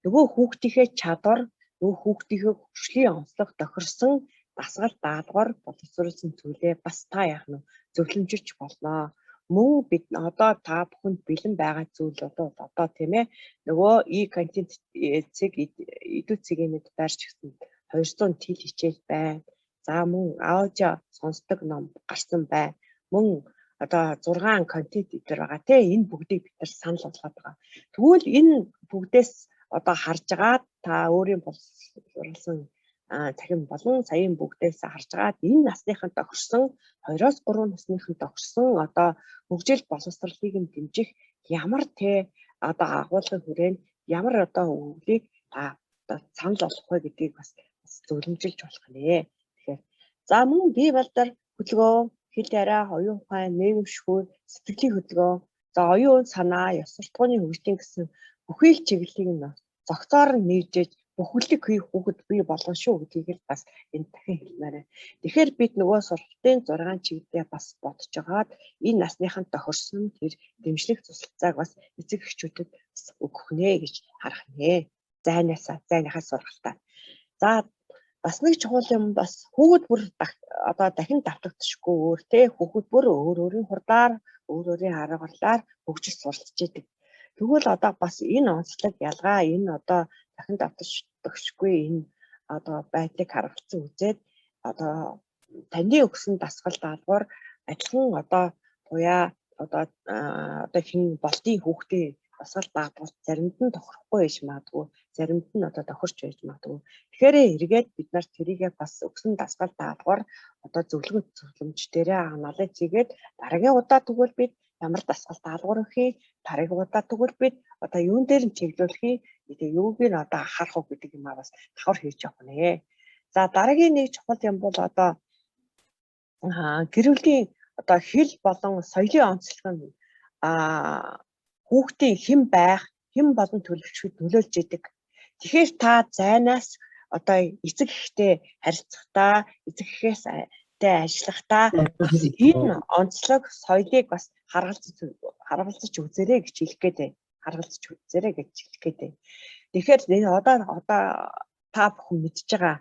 Нөгөө хүүхдийнхээ чадвар, нөгөө хүүхдийнхээ хөгжлийн онцлог тохирсон дасгал даалгавар боловсруулсан зүйлээ бас та яах нь зөвлөмжөж болноо. Мөн бид одоо та бүхэнд бэлэн байгаа зүйл одоо тийм ээ нөгөө контент цэг эдүү цэгийн мэд барьж гисэн 200 тэл хичээл байна. За мөн аудио сонсдог ном гарсан бай. Мөн одоо 6 контент эдэр байгаа те энэ бүгдийг бид нар санал болгоод байгаа. Тэгвэл энэ бүгдээс одоо харж агаад та өөрийн боловсруулсан цахим болон саяын бүгдээс харж агаад энэ насныхан тохирсон 2-3 насныхан тохирсон одоо хөгжил боловсролыг нь дэмжих ямар те одоо агуулгын хүрээнд ямар одоо өвлийг санал болгох вэ гэдгийг бас зөвлөмжилж болох нэ. Тэгэхээр за мөн бие балдар хөтөлбөр хэл яриа, оюун ухаан, нийгэм шүүр, сэтгэлийн хөдөлгөөн, за оюун санаа, ёс суртахууны хөгжлийн гэсэн бүхий л чиглэлийг нь зохицоор нь нэгжиж бүхэлдээ хүүхэд бий болгон шүү гэдгийг л бас энэ дахин хэлмээр байна. Тэгэхээр бид нөгөө сургалтын 6 чиглэлээ бас бодож агаад энэ насныхан тохирсон тэр дэмжлэг тусалцааг бас эцэг эхчүүдэд өгөх нэ гэж харах нэ. Зайныхаа сургалтаа. За бас нэг чухал юм бас хүүхэд бүр одоо дахин давтагдчихгүй өөр те хүүхэд бүр өөрийн хурдаар өөрийн арга барилаар хөгжиж суралцж идэг. Тэгвэл одоо бас энэ онцлог ялгаа энэ одоо дахин давтагдчихгүй энэ одоо байдлыг харгалзан үзээд одоо таны өгсөн дасгал даалгавар адилхан одоо буяа одоо хин болтын хүүхдийн дасгал даалгавар заримд нь тохирохгүй байж магадгүй, заримд нь одоо тохирч байж магадгүй. Тэгэхээр эргээд бид нар тэрийгээ бас өгсөн дасгал даалгавар одоо зөвлөмж дээрээ анализ хийгээд дараагийн удаа тэгвэл бид ямар дасгал даалгавар өгье, дараагийн удаа тэгвэл бид одоо юун дээр нь чиглүүлэх юм, юуг нь одоо анхаарах уу гэдэг юм бас давхар хийж явах нэ. За дараагийн нэг чухал юм бол одоо гэр бүлийн одоо хэл болон соёлын онцлог нь хүүхдийн хэн байх, хэн болон төлөвчөд нөлөөлж идэг. Тэгэхээр та зайнаас одоо эцэг эхтэй харилцахдаа, эцэг эхээстэй ажиллахдаа энэ онцлог соёлыг бас харгалзаж үзээрэй гэж хэлэх гээд байна. Харгалзаж үзээрэй гэж хэлэх гээд байна. Тэгэхээр одоо та бүхэн мэдж байгаа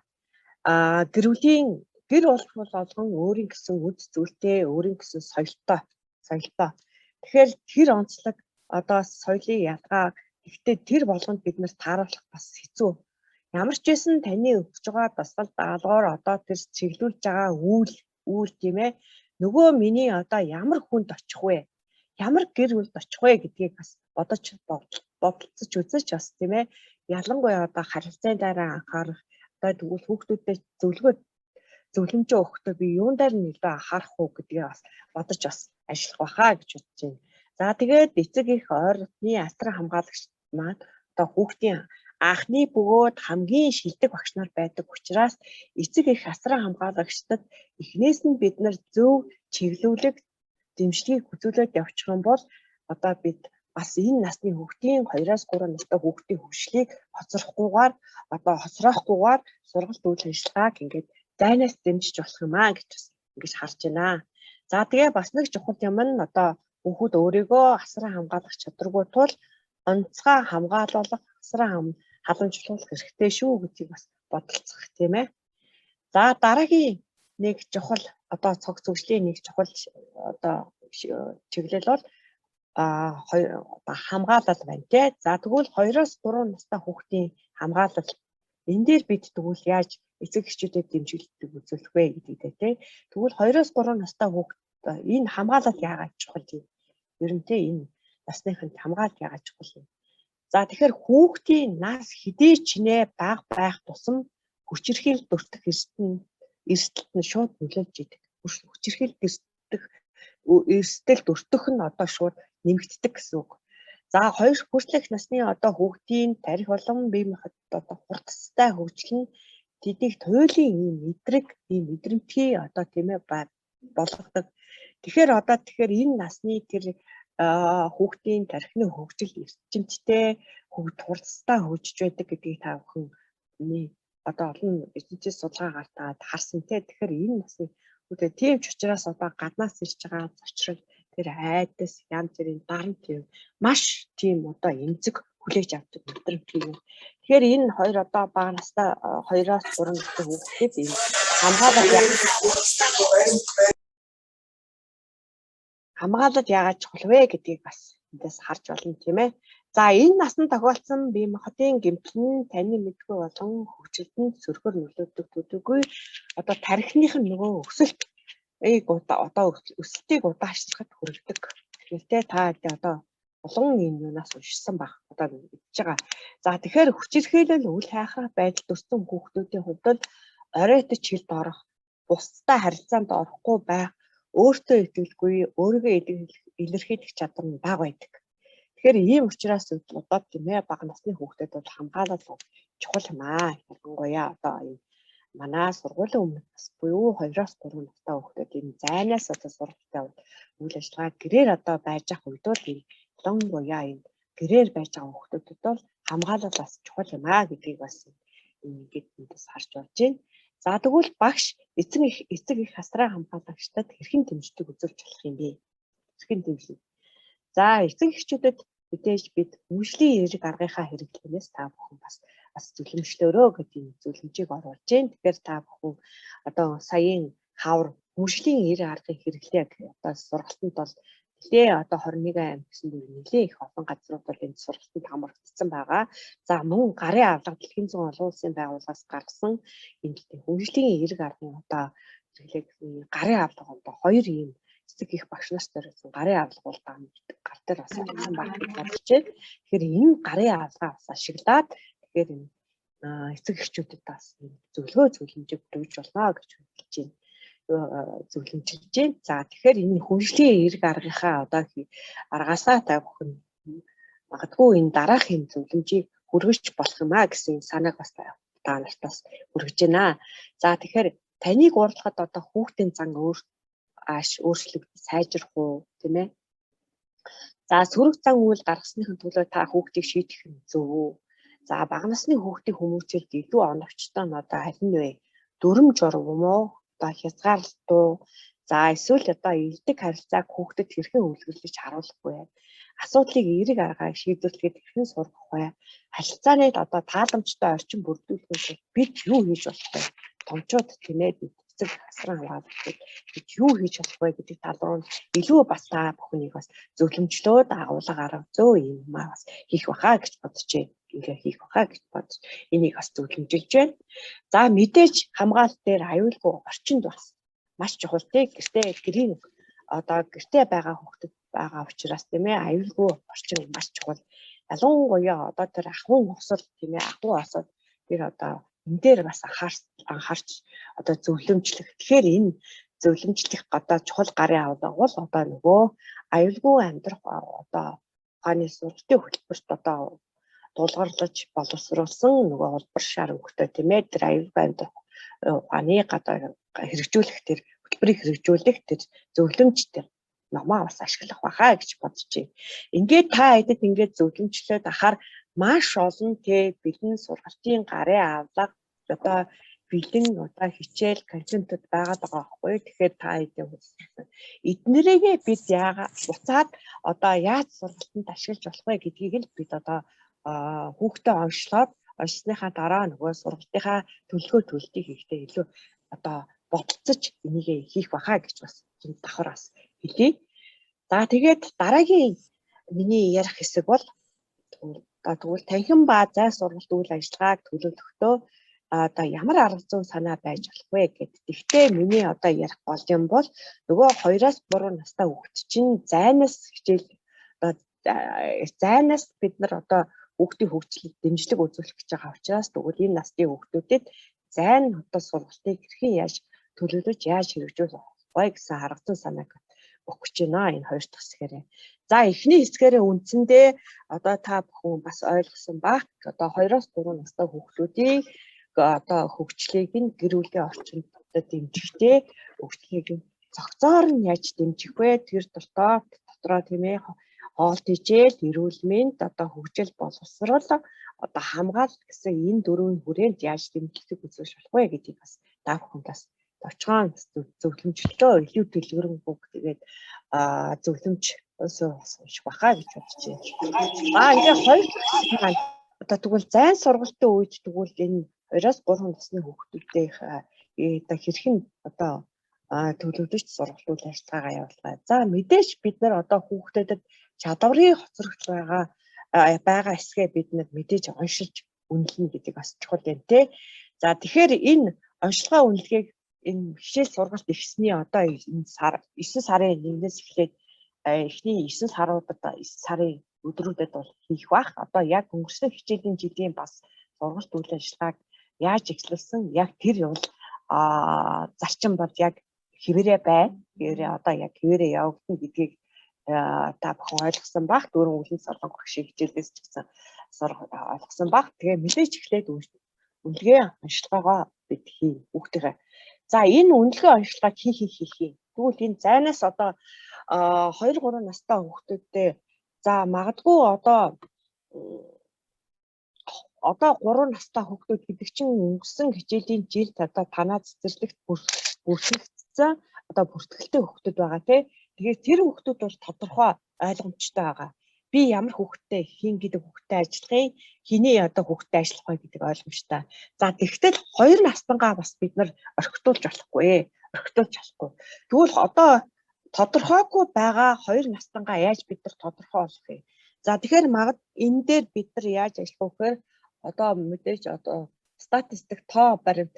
гэр бүлийн гэр болгон өөрийн гэсэн үд зүйлтэй, өөрийн гэсэн соёлтой. Тэгэхээр тэр онцлог одоо соёлын ялгаа гэхдээ тэр болгонд бид нэр тааруулах бас хэцүү. Ямар ч байсан таны өгч байгаа дасгал даалгавар одоо тэр чиглүүлж байгаа үйл тийм ээ. Нөгөө миний одоо ямар хүнд очих вэ? Ямар гэр бүлд очих вэ гэдгийг бас бодолцож үзэж бас тийм ээ. Ялангуяа одоо харилцаан дараа анхаарах одоо тэгвэл хүүхдүүдэд зөвлөмж өгөхдөө би юун дээр нь илүү анхаарах уу гэдгийг бас бодож бас ажиллах байхаа гэж бодож байна. За тэгээд эцэг эх ойролцоогны асран хамгаалагч маань одоо хүүхдийн анхны бөгөөд хамгийн шилдэг багш нар байдаг учраас эцэг эх асран хамгаалагчдад эхнээс нь бид нар зөв чиглүүлэг дэмжлэгийг үзүүлээд явчих юм бол одоо бид бас энэ насны хүүхдийн 2-3 настай хүүхдийн хөгжлийг хоцрохгүйгээр сургалт үйл ажиллагааг ингээд зайнаас дэмжиж болох юм аа гэж ингэж харж байна. За тэгээ бас нэг чухал юм нь одоо хүүхэд өөрийгөө асран хамгаалах чадваргүй тул онцгой хамгаалуулах, асран халамжлуулах хэрэгтэй шүү гэдгийг бас бодолцох тийм ээ. За дараагийн нэг чухал одоо цог зөвшлийн нэг чухал одоо чиглэл бол хамгаалал байна тий. За тэгвэл 2-3 настай хүүхдийн хамгаалал энэ дээр бид тэгвэл яаж эцэг эхчүүдэд дэмжлэг үзүүлэх вэ гэдэгтэй тий. Тэгвэл 2-3 настай хүүхд энэ хамгаалал яагаад чухал юм? Ер нь тий энэ насныханд хамгаалал яагаад чухал юм? За тэгэхээр хүүхдийн нас хэдий ч нэ бага байх тусам хүчирхийлэл дуртах эрсдэлт нь шууд нөлөөлж идэг. Хүчирхийлэл эрсдэл дуртах нь одоо шууд нэмэгддэг гэсэн үг. За 2 хүртэлх насны одоо хүүхдийн тарих болон бие махбод одоо хурдтай хөгжил нь тэднийг туйлын ийм мэдрэмтгий одоо тийм ээ болгодог. Тэгэхээр энэ насны тэр хүүхдийн тархины хөгжил эрчимтэй хурдтай хөгжиж байдаг гэдгийг та бүхэн одоо олон эзэнчээс судалгаа гартаад харсан тий. Тэгэхээр энэ насны хүүхдээ тийм ч учраас одоо гаднаас ирж байгаа зочрол тэр айдас янз бүрийн дарамт юм маш тийм одоо эмзэг хүлээж авдаг мэдрэмтгий юм. Тэгэхээр энэ хоёр одоо бага настай 2-3 настай хүүхдүүд ийм хамгаалал яагаад чухал вэ гэдгийг бас эндээс харж болно тийм ээ. За энэ насанд тохиолдсон бие махбодын гэмтэл нь таны мэдгүй болон хөгжилтөнд сөргөр нөлөөдөг төдийгүй одоо тархиных нь нөгөө өсөлт одоо өсөлтийг удаашрахад хүргэдэг. Тэгэхээр та одоо олон юм юунаас уншсан баг одоо мэдж байгаа. За тэгэхээр хүчирхийлэл үл хайхрах байдалд өссөн хүүхдүүдийн хувьд бол оройтож хилд орох, бусдад харилцаанд орохгүй байх, өөртөө итгэлгүй, өөрийгөө илэрхийлэх чадвар нь бага байдаг. Тэгэхээр ийм учраас одоо тийм ээ бага насны хүүхдэд бол хамгаалал чухал юм аа. Ялангуяа одоо энэ манай сургуулийн өмнө бас буюу 2-3 настай хүүхдэд энэ зайнаас одоо сургалттай үйл ажиллагаа гэрээр одоо байж ах үед бол энэ ялангуяа энэ гэрээр байж байгаа хүүхдүүдэд бол хамгаалал бас чухал юм аа гэдгийг бас ингээд эндээс харж болж байна. За тэгвэл багш эцэг их хасраа хамгаалагчдад хэрхэн дэмждэг үзүүлж болох юм бэ? Хэрхэн дэмждэг? За эцэг эхчүүдэд мэдээж бид мужлийн эерэг аргынхаа хэрэглэнээс та бүхэн бас зөвлөмжлөөрөө гэдэг зөвлөмжийг оруулж байна. Тэгэхээр та бүхэн одоо саяын хавар мужлийн эерэг аргыг хэрэглэе гэх одоо сургалтанд бол нэлээ одоо 21 аймаг гэсэн дүүр нэлээ их олон газрууд бол энэ сургалтанд хамрагдсан байгаа. За мөн гарын авлага дэлхийн зүүн олон улсын байгууллагаас гаргасан энэ мужлийн эерэг аргын одоо гарын авлага одоо 2 ийм эцэг их багш нас төрсэн гарын авлага бол гар дээр бас авсан баг гэж бодож байна. Тэгэхээр энэ гарын авлагаа бас ашиглаад тэгэхээр энэ эцэг эхчүүдэд бас зөвлөмжийг өгж болно гэж хэлж байна. Зөвлөмжилж байна. За тэгэхээр энэ хөгжлийн эерэг аргынхаа одоо аргаасаа та бүхэн магадгүй энэ дараагийн зөвлөмжийг хүргэж болох юм а гэсэн санааг бас та нартаас хүргэж байна. За тэгэхээр таныг уурлахад одоо хүүхдийн зан өөрчлөгдөж сайжрах уу тийм ээ. За сөрөг зан үйл гаргасныхын төлөө та хүүхдийг шийдэх нь зөв үү? За бага насны хүүхдийн хүмүүжүүлэлт илүү оновчтой нь одоо аль нь вэ? Дүрм журм уу? Одоо хязгаарлалт уу? За эсвэл одоо элдэг харилцааг хүүхдэд хэрхэн үйлчлүүлж харуулах вэ? Асуудлыг эерэг аргаар шийдвэрлэхэд хэрхэн сургах вэ? Харилцааны одоо тааламжтай орчин бүрдүүлэхэд бид юу хийж болох вэ? Томчууд тийм ээ эцэг хасран хамгаалагчид бид юу хийж болох вэ гэдэг тал руу илүү бас та бүхнийг бас зөвлөмжлөөд агуулга арга зөө юм аа бас хийх баха гэж бодож байна. Ингээ хийх баха гэж бодож энийг бас зөвлөмжилж байна. За мэдээж хамгаалалт дээр аюулгүй орчинд бас маш чухал тий гэртээ гэрийн одоо гэртээ байгаа хүүхдэд байгаа учраас тийм ээ аюулгүй орчин маш чухал. Ялангуяа одоо тэр ахуйн осол тийм ээ ахуй осол тэр одоо энэ дээр бас анхаарч одоо зөвлөмжлөх. Тэгэхээр энэ зөвлөмжлөх одоо чухал гарын авлага бол одоо нөгөө аюулгүй амьдрах одоо ухааны сургалтын хөтөлбөрт одоо дуулгарлаж боловсруулсан нөгөө улбар шар өгтөө тийм ээ тэр аюулгүй амьдрах ухааны гадаа хэрэгжүүлэх тэр хөтөлбөрийг хэрэгжүүлэх тэр зөвлөмж тэр номоо бас ашиглах баха гэж бодож байна. Ингээд та хэдэд ингээд зөвлөмжлөөд ахаар маш олон тий бэлэн сургалтын гарын авлага одоо бэлэн одоо хичээл контентууд байгаад байгаа байхгүй. Тэгэхээр та хэдэд эднэрийгээ бид буцаад одоо яаж сургалтанд ашиглаж болох вэ гэдгийг л бид одоо хүүхдээ онцсныхаа дараа нөгөө сургалтынхаа төлөвлөлтийг хийхдээ илүү одоо бодолцож энийг хийх баха гэж бас давхар бас хэлье. За тэгээд дараагийн миний ярих хэсэг бол тэгвэл танхим ба зай сургалт үйл ажиллагааг төлөвлөхдөө одоо ямар арга зүй санаа байж болох вэ гэдэг. Гэхдээ миний одоо ярих гол юм бол нөгөө 2-3 настай хүүхд чинь зайнаас хичээл зайнаас бид нар одоо хүүхдийн хөгжлөд дэмжлэг үзүүлэх гэж байгаа учраас тэгвэл энэ насны хүүхдүүдэд зайн одоо сургалтыг хэрхэн яаж төлөвлөж яаж хэрэгжүүлэх вэ гэсэн арга зүй санааг өгөх гэж байна энэ 2 дахь хэсгээрээ. За эхний хэсгээрээ үндсэндээ одоо та бүхэн бас ойлгосон баг одоо 2-3 настай хүүхдүүдийн одоо хөгжлийг нь гэр бүлийн орчинд дэмжихтэй хөгжлийг нь цогцоор нь яаж дэмжих вэ? Тэр дотроо тийм ээ хоол тэжээл, эрүүл мэнд, одоо хөгжил боловсрол, одоо хамгаалалт гэсэн энэ дөрвийн хүрээнд яаж дэмжлэг үзүүлж болох вэ гэдгийг бас та бүхэнд бас товчхон зөвлөмжлөлтөө илүү дэлгэрэнгүй тэгээд зөвлөмж унших баха гэж бодож байна. Ингээ хоёр дахь одоо тэгвэл зайн сургалтын үед тэгвэл энэ 2-3 насны хүүхдүүдийн одоо хэрхэн одоо төлөвлөж сургалт үйл ажиллагаагаа явуулгаа. За мэдээж бид нар одоо хүүхдэд чадварын хоцрогч байгаа байгаа эсгээ бид мэдээж уншиж үнэлнэ гэдэг бас чухал юм тий. За тэгэхээр энэ онцлогоо үнэлгээг энэ хичээл сургалт ихсний одоо энэ сар 9 сарын 1-ээс эхлээд эхний 9 саруудад 9 сарын өдрүүдэд бол хийх бах. Одоо яг өнгөрсөн хичээлийн жилийн бас сургалт үйл ажиллагааг яаж эхлүүлсэн, яг тэр бол зарчим бол яг хэвээрээ байна. Хэвээрээ одоо яг хэвээрээ явагдана гэдгийг та бүхэн ойлгосон бах. Дөрвөн үлэн солонгох шиг хичээлээс ч гэсэн ойлгосон бах. Тэгээ мэдээж эхлээд үнэлгээ онцлогоогоо бид хий хүүхдээ. За энэ үнэлгээ онцлогоо хийх. Тэгвэл энэ зайнаас одоо 2-3 настай хүүхдүүдтэй за магадгүй одоо 3 настай хүүхдүүд гэдэг чинь өнгөрсөн хичээлийн жилд одоо танаа цэцэрлэгт бүртгэгдсэн одоо бүртгэлтэй хүүхдүүд байгаа тий. Тэгээд тэр хүүхдүүд бол тодорхой ойлгомжтой байгаа. Би ямар хүүхдтэй хин гэдэг хүүхдтэй ажиллахыг, хиний одоо хүүхдтэй ажиллах вэ гэдэг ойлгомжтой. За тэгвэл 2 настангаа бас бид нар орхитуулж болохгүй. Тэгвэл одоо тодорхойгүй байгаа 2 настангаа яаж бид нар тодорхой болгох вэ? За тэгэхээр энэ дээр бид нар яаж ажиллах вэ гэхээр одоо мэдээж одоо статистик тоо баримт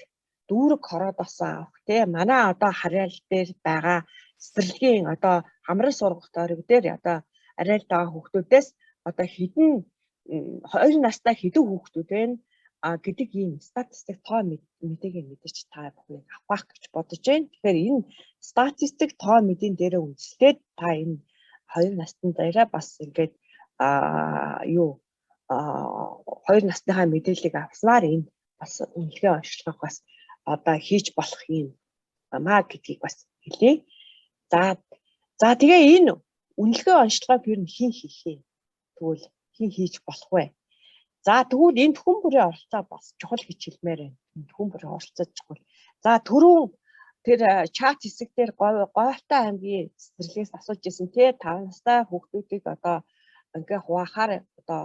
дүүрэг хороодоос авах тий. Манай одоо харьяал дээр байгаа цэцэрлэгийн одоо хамрын сургууль тойрог дээр одоо арай л байгаа хүүхдүүдээс одоо хэдэн 2 настай хэдэн хүүхдүүд байна гэдэг ийм статистик тоо мэдээгээ мэдээж та бүхэн авах гэж бодож байна. Тэгэхээр энэ статистик тоо мэдэн дээрээ үндэслээд та энэ 2 насны дээрээ бас ингээд 2 насныхаа мэдээллийг авснаар энэ бас үнэлгээ онцлогоо бас одоо хийж болох юм маа гэдгийг бас хэлье. За тэгээ энэ үнэлгээ онцлогоог юу хэн хийх юм? Тэгвэл хэн хийж болох вэ? За тэгвэл энэ хүн бүрийн оролцоо бас чухал гэж хэлмээр байна. Энэ хүн бүрийн оролцоо чухал. За түрүүн тэр чат хэсэг дээр Говьтай аймгийн цэцэрлэгээс асууж ирсэн тий 5 настай хүүхдүүдийг одоо ингээ хуваахаар одоо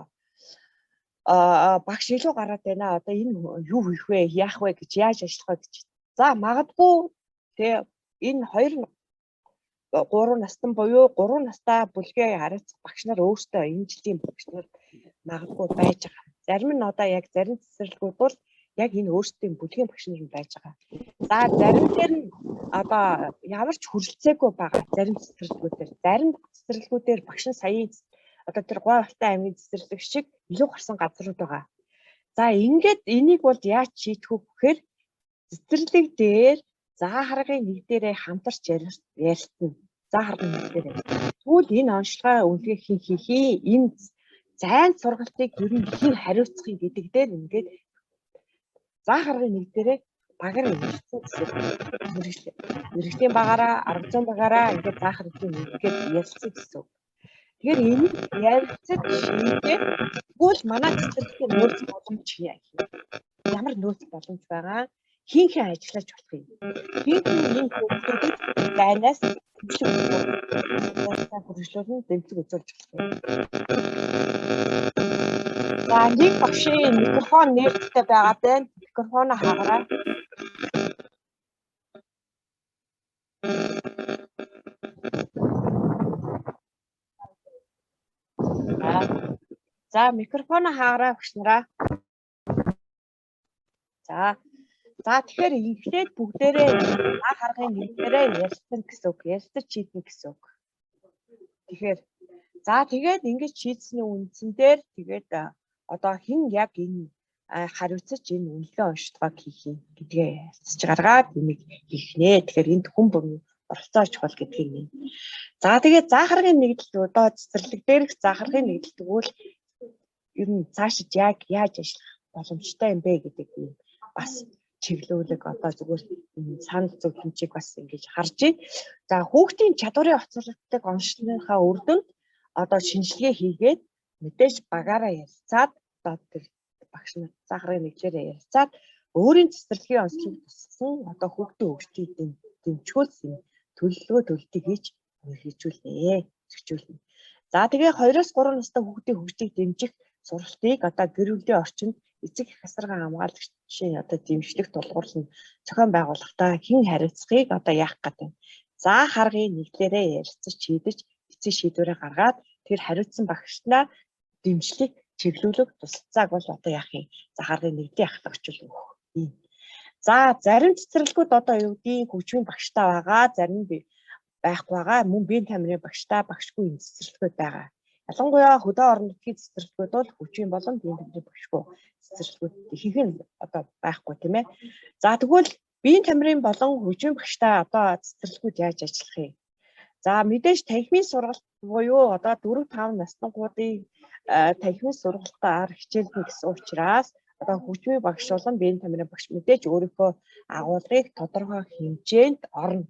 багш илүү гараад байна. Одоо энэ юу хийх вэ? Яах вэ гэж яаж ажиллах вэ гэж. За магадгүй тий энэ 3 настан буюу 3 настай бүлгээ харьцах багш нар өөрсдөө энэ жилийн багш нар магадгүй байж байгаа. Зарим нь одоо яг зарим цэцэрлэгүүд бол яг энэ өөрсдийн бүлгийн багш нар байж байгаа. За зарим дээр нь одоо ямар ч хүрэлцээгүй байгаа зарим цэцэрлэгүүдээр. Зарим цэцэрлэгүүдээр багш нь саяын одоо тэр Говьтай аймгийн цэцэрлэг шиг илүү гарсан газрууд байгаа. За ингээд энийг бол яаж шийдэх вэ гэхээр цэцэрлэг дээр заа харгын нэг дээрээ хамтарч ярилцсан. Заа харгын нэг дээрээ. Тэгвэл энэ онцлогоо үнэлгээ хэн хийх юм? Энэ зайн сургалтыг ер нь хэн хариуцах юм гэдэг дээр ингээд заа харгын нэг дээрээ багаар ярилцсан гэсэн. Мэргэжлийн багаараа, арга зүйн багаараа ингээд заа харгын нэгээд ярилцсан гэсэн. Тэгэхээр энэ ярилцаж шийдээ тэгвэл манай цэцэрлэгтээ нөөц боломж ямар нөөц боломж байгаа? Хин ажиллаж болох юм. Хин энэ хүүхдүүдэд байнаас хөгжлөлн дэмжлэг үзүүлж болох юм. За нэг багшийн микрофон нээлттэй байгаа байна. Микрофоноо хаагараа. За микрофоноо хаагараа багш нараа. За тэгэхээр эхлээд бүгдээрээ заа харгын нэгдээрээ ярилцсан гэсэн үг. Ярилцаж шийднэ гэсэн үг. Тэгэхээр тэгээд ингэж шийдсэний үндсэн дээр тэгээд одоо хэн яг энэ хариуцаж энэ үнэлгээ онцлогоог хийх юм гэдгээ ярилцж гаргаад энийг хийх нэ. Тэгэхээр энд хүн бүрийн оролцоо чухал гэдгийг нэ. За тэгээд заа харгын нэгдэлт одоо цэцэрлэг дээрх заа харгын нэгдэлт тэгвэл ер нь цаашид яг яаж ажиллах боломжтой юм бэ гэдэг нь бас чиглүүлэг одоо зүгээр санал зөвлөмжийг бас ингэж харж байна. За хүүхдийн чадварын хоцролтыг онцлохынхаа үр дүнд одоо шинжилгээ хийгээд мэдээж багаараа ярилцаад одоо тэр багш нар заа харгын нэглээрээ ярилцаад өөрийн цэцэрлэгийн онцлогыг тусгасан одоо хүүхдийн хөгжлийг дэмжүүлсэн төлөвлөгөө төлөлтийг хийж хэрэгжүүлнэ. За тэгээ 2-3 настай хүүхдийн хөгжлийг дэмжих сургалтыг одоо гэр бүлийн орчинд эцэг эх асаргаан хамгаалагчийн одоо дэмжлэг тулгуурлан зохион байгуулахдаа хэн хариуцахыг одоо яах гэдэг. Заа харгын нэглээрээ ярилцаж шийдэж эцэг шийдвэрээ гаргаад тэр хариуцсан багшнаа дэмжлэг чиглүүлэх тусалцааг бол одоо яах юм? За харгын нэгдлийн ахлагчул өгөх. Ийм. За зарим цэцэрлэгүүд одоо юу гэдгийг хөгжмийн багштай байгаа, зарим нь байхгүй байгаа. Мөн биеийн тамирын багштай, багшгүй энэ цэцэрлэгүүд байгаа. Ялангуяа хөдөө орон нутгийн цэцэрлэгүүд бол хөгжмийн болон биеийн тамирын багшгүй цэцэрлэгүүд ихэнх нь одоо байхгүй тийм ээ. За тэгвэл биеийн тамирын болон хөгжмийн багштай одоо цэцэрлэгүүд яаж ажиллах юм? За мэдээж танхимын сургалт буюу одоо 4-5 наснуудын танхимын сургалтаар хичээлнэ гэсэн учраас одоо хөгжмийн багш болон биеийн тамирын багш мэдээж өөрийнхөө агуулгыг тодорхой хэмжээнд орно.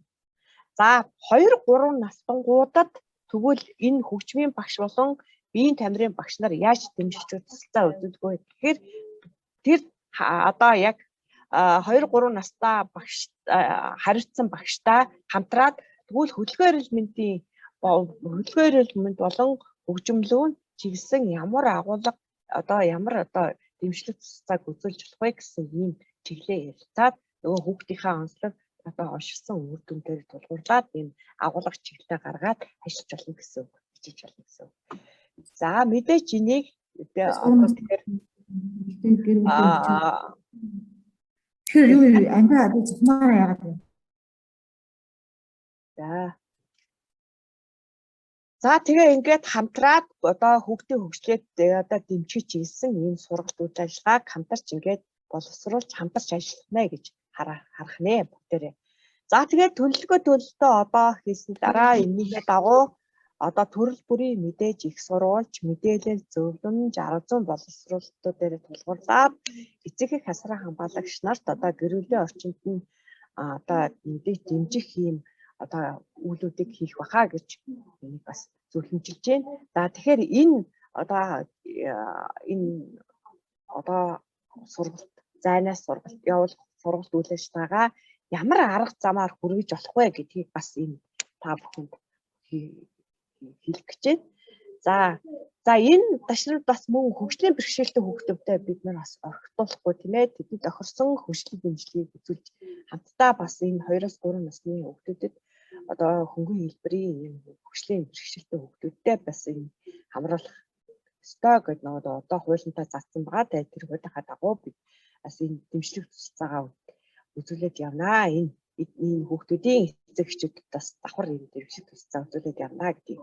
За 2-3 настангуудад тэгвэл энэ хөгжмийн багш болон биеийн тамирын багш нар яаж дэмжиж тусалцаа үзүүлдэг вэ гэхээр тэр одоо яг 2-3 настай багш харилцсан багштай хамтраад тэгвэл хөдөлгөөн эрүүл мэнд болон хөгжмөлөөн чиглэсэн ямар агуулга одоо ямар одоо дэмжлэг тусалцааг үзүүлж болох вэ гэсэн ийм чиглэлээ ярилцаад нөгөө хүүхдийнхээ онцлог одоо онширсан үр дүндээр тулгуурлаад ийм агуулга чиглэлээ гаргаад ажиллаж болно гэсэн үг. Бичиж болно гэсэн үг. За мэдээж энийг тэгэхээр юу ангиа зөвхөн яагаад вэ? За тэгээ ингээд хамтраад одоо хүүхдийн хөгжлөд одоо дэмжиж чиглэсэн ийм сургалт үйл ажиллагааг хамтарч ингээд боловсруулж хамтарч ажиллах нэ гэж харах нэ бүгдээрээ. За тэгээд төлөвлөгөө төлөлтөө одоо хийсэн дараа энэний дагуу одоо төрөл бүрийн мэдээж их сурвалж, мэдээлэл зөвлөмж, арга зүйн боловсруулалтууд дээр тулгуурлаад эцэг эх асран хамгаалагч нарт одоо гэр бүлийн орчинд нь одоо мэдээж дэмжих ийм одоо үйлүүдийг хийх баха гэж энийг бас зөвлөмжилж байна. За тэгэхээр энэ одоо сургалт зайнаас сургалт явуулах сургалт үйл ажиллагаагаа ямар арга замаар хүргэж болох вэ гэдгийг бас энэ та бүхэнд хэлэх гэж байна. За энэ ташрууд бас мөн хөгжлийн бэрхшээлтэй хүүхдүүдэд бид нар бас орхитуулахгүй тийм ээ. Тэдэнд тохирсон хөгжлийн дэмжлэгийг үзүүлж хамтдаа бас энэ 2-3 насны хүүхдүүдэд одоо хөнгөн хэлбэрийн ийм хөгжлийн бэрхшээлтэй хүүхдүүдэд бас энэ хамруулах ёстой гэдэг нь одоо хуулийнхаа заасан байгаа. Тэгээд тэр хуулийнхаа дагуу бид бас энэ дэмжлэг тусалцаагаа үзүүлээд явнаа. Энэ хүүхдүүдийн эцэг эхчүүдэд бас давхар энэ дэмжлэг тусалцаа үзүүлээд явнаа гэдгийг.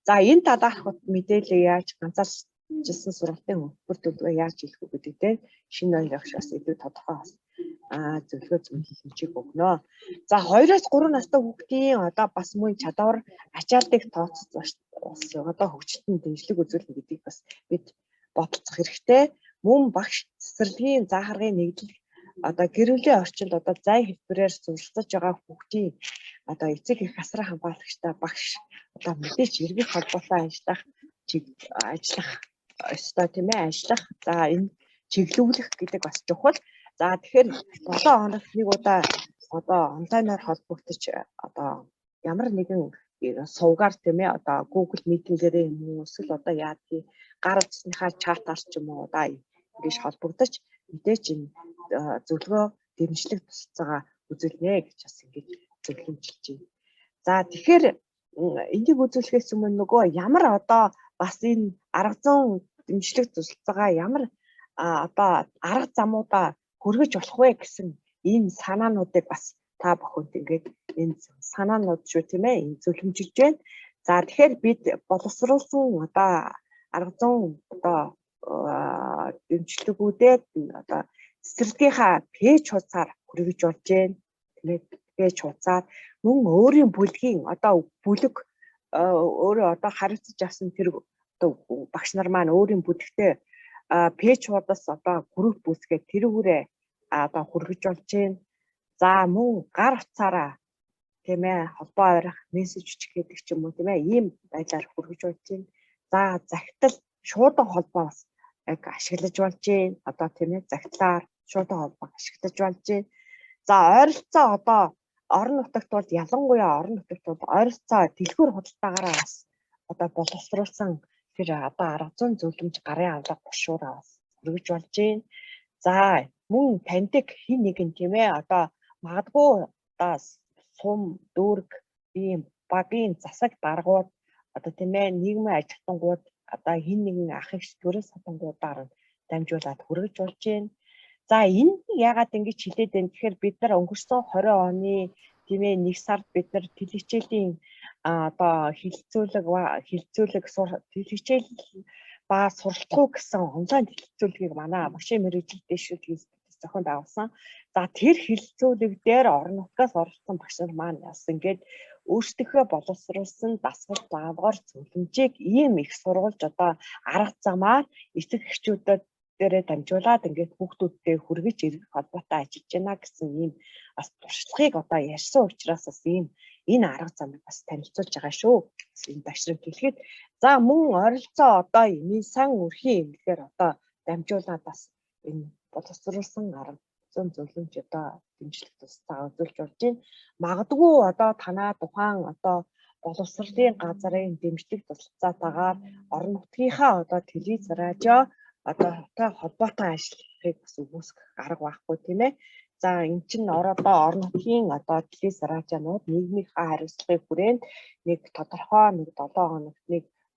За энэ талаарх мэдээлэл яаж ганцаарчилсан сургалтын хөгжмөр төлөвөө яаж хийх вэ гэдэг дээр шинэ ноён багш бас илүү тодорхой зөвлөгөө зөвлөмжийг өгнө. За 2-3 настай хүүхдийн одоо бас мөн чадвар ачаалтыг тооцож одоо хөгжилтөнд дэмжлэг үзүүлнэ гэдгийг бас бид бодолцох хэрэгтэй. Мөн багш цэцэрлэгийн заахаргын нэгдэл одоо гэр бүлийн орчинд одоо зай хэлбэрээр суралцж байгаа хүүхдийн одоо эцэг эх асран хамгаалагчтай багш одоо мэдээж эргэх холбоотой ажиллах ёстой тийм ээ ажиллах. За энэ чиглүүлэх гэдэг бас чухал. За тэгэхээр 7 хоногт нэг удаа одоо онлайнаар холбогдож одоо ямар нэгэн сувгаар тийм ээ одоо Google Meeting-ээр юм уу эсвэл одоо яадгийг гар утасныхаа чатаар ч юм уу одоо ингэж холбогдож мэдээч энэ зөвлөгөө дэмжлэг тусалцаагаа үзүүлнэ гэж бас ингэж зөвлөмжилж байна. За тэгэхээр энийг үзүүлэхээс өмнө нөгөө ямар одоо бас энэ арга зүйн дэмжлэг тусалцаагаа ямар одоо арга замуудаа хүргэж болох вэ гэсэн энэ санаануудыг бас та бүхэнд ингээд энэ санаанууд шүү тийм ээ энэ зөвлөмжилж байна. За тэгэхээр бид боловсруулсан одоо арга зүйн одоо дэмжлэгүүдэд одоо цэцэрлэгийнхаа пэйж хуудасаар хүргэж болж байна. Тэгээд пэйж хуудасаар мөн өөрийн бүлгийн одоо бүлэг өөрөө одоо харилцаж авсан тэр одоо багш нар маань өөрийн бүлэгтээ пэйж хуудас одоо групп үүсгээд тэрүүрээ одоо хүргэж болж байна. За мөн гар утсаараа тийм ээ холбоо авирах мессеж бичих гэдэг ч юм уу тийм ээ ийм байдлаар хүргэж болж байна. За захидал шуудан холбоо бас яг ашиглаж болж байна. Одоо тийм ээ захидлаар шуудан холбоо ашиглаж болж байна. За ойролцоо одоо орон нутагт бол ялангуяа орон нутагт бол ойролцоо дэлгүүр худалдаагаараа бас одоо боловсруулсан тэр одоо арга зүйн зөвлөмж гарын авлага гушуураа бас хүргэж болж байна. За мөн таньдаг хин нэгэн тийм ээ одоо магадгүй одоо сум дүүрэг ийм багийн засаг даргууд одоо тийм ээ нийгмийн ажилтнууд одоо хин нэгэн ах эгч төрөл садангуудаар дамжуулаад хүргэж болж байна. За энэ яагаад ингэж хилээд байна гэхээр бид нар өнгөрсөн 20 оны тийм ээ 1 сард бид нар телевизээлийн одоо хилцүүлэг телевизээл ба сурталчгүй гэсэн онлайн хилцүүлгийг манай машин мэргэжилтэд дэвшүүлж зохион байгуулсан. За тэр хилцүүлэг дээр орон нутгаас оролцсон багш нар маань бас ингээд өөрсдийнхөө боловсруулсан дасгал даалгавар зөвлөмжийг ийм их сургуулж одоо арга замаар эцэг эхчүүдэд дээрээ дамжуулаад ингээд хүүхдүүдтэй хүргэж ирэх холбоотой ажиллаж байна гэсэн ийм бас туршлагыг одоо ярьсан учраас бас энэ арга замыг бас танилцуулж байгаа шүү. Энэ башрын хэлэхэд за мөн ойролцоо одоо энэ сан өрхийн эмнэлгээр одоо дамжуулаад бас энэ боловсруулсан арга зам зөвлөмж одоо дэмжлэг тусдаа үзүүлж болж байна. Магадгүй одоо танаа тухайн одоо боловсролын газрын дэмжлэг туслалцаатаагаар орон нутгийнхаа одоо телевиз радио одоо холбоотой ажиллахыг бас үүсгэх арга байхгүй тийм ээ. За эн чинь одоо орон нутгийн одоо телевиз радионууд нийгмийнхаа хариуцлагыг хүрээнд нэг тодорхой 7 хоногт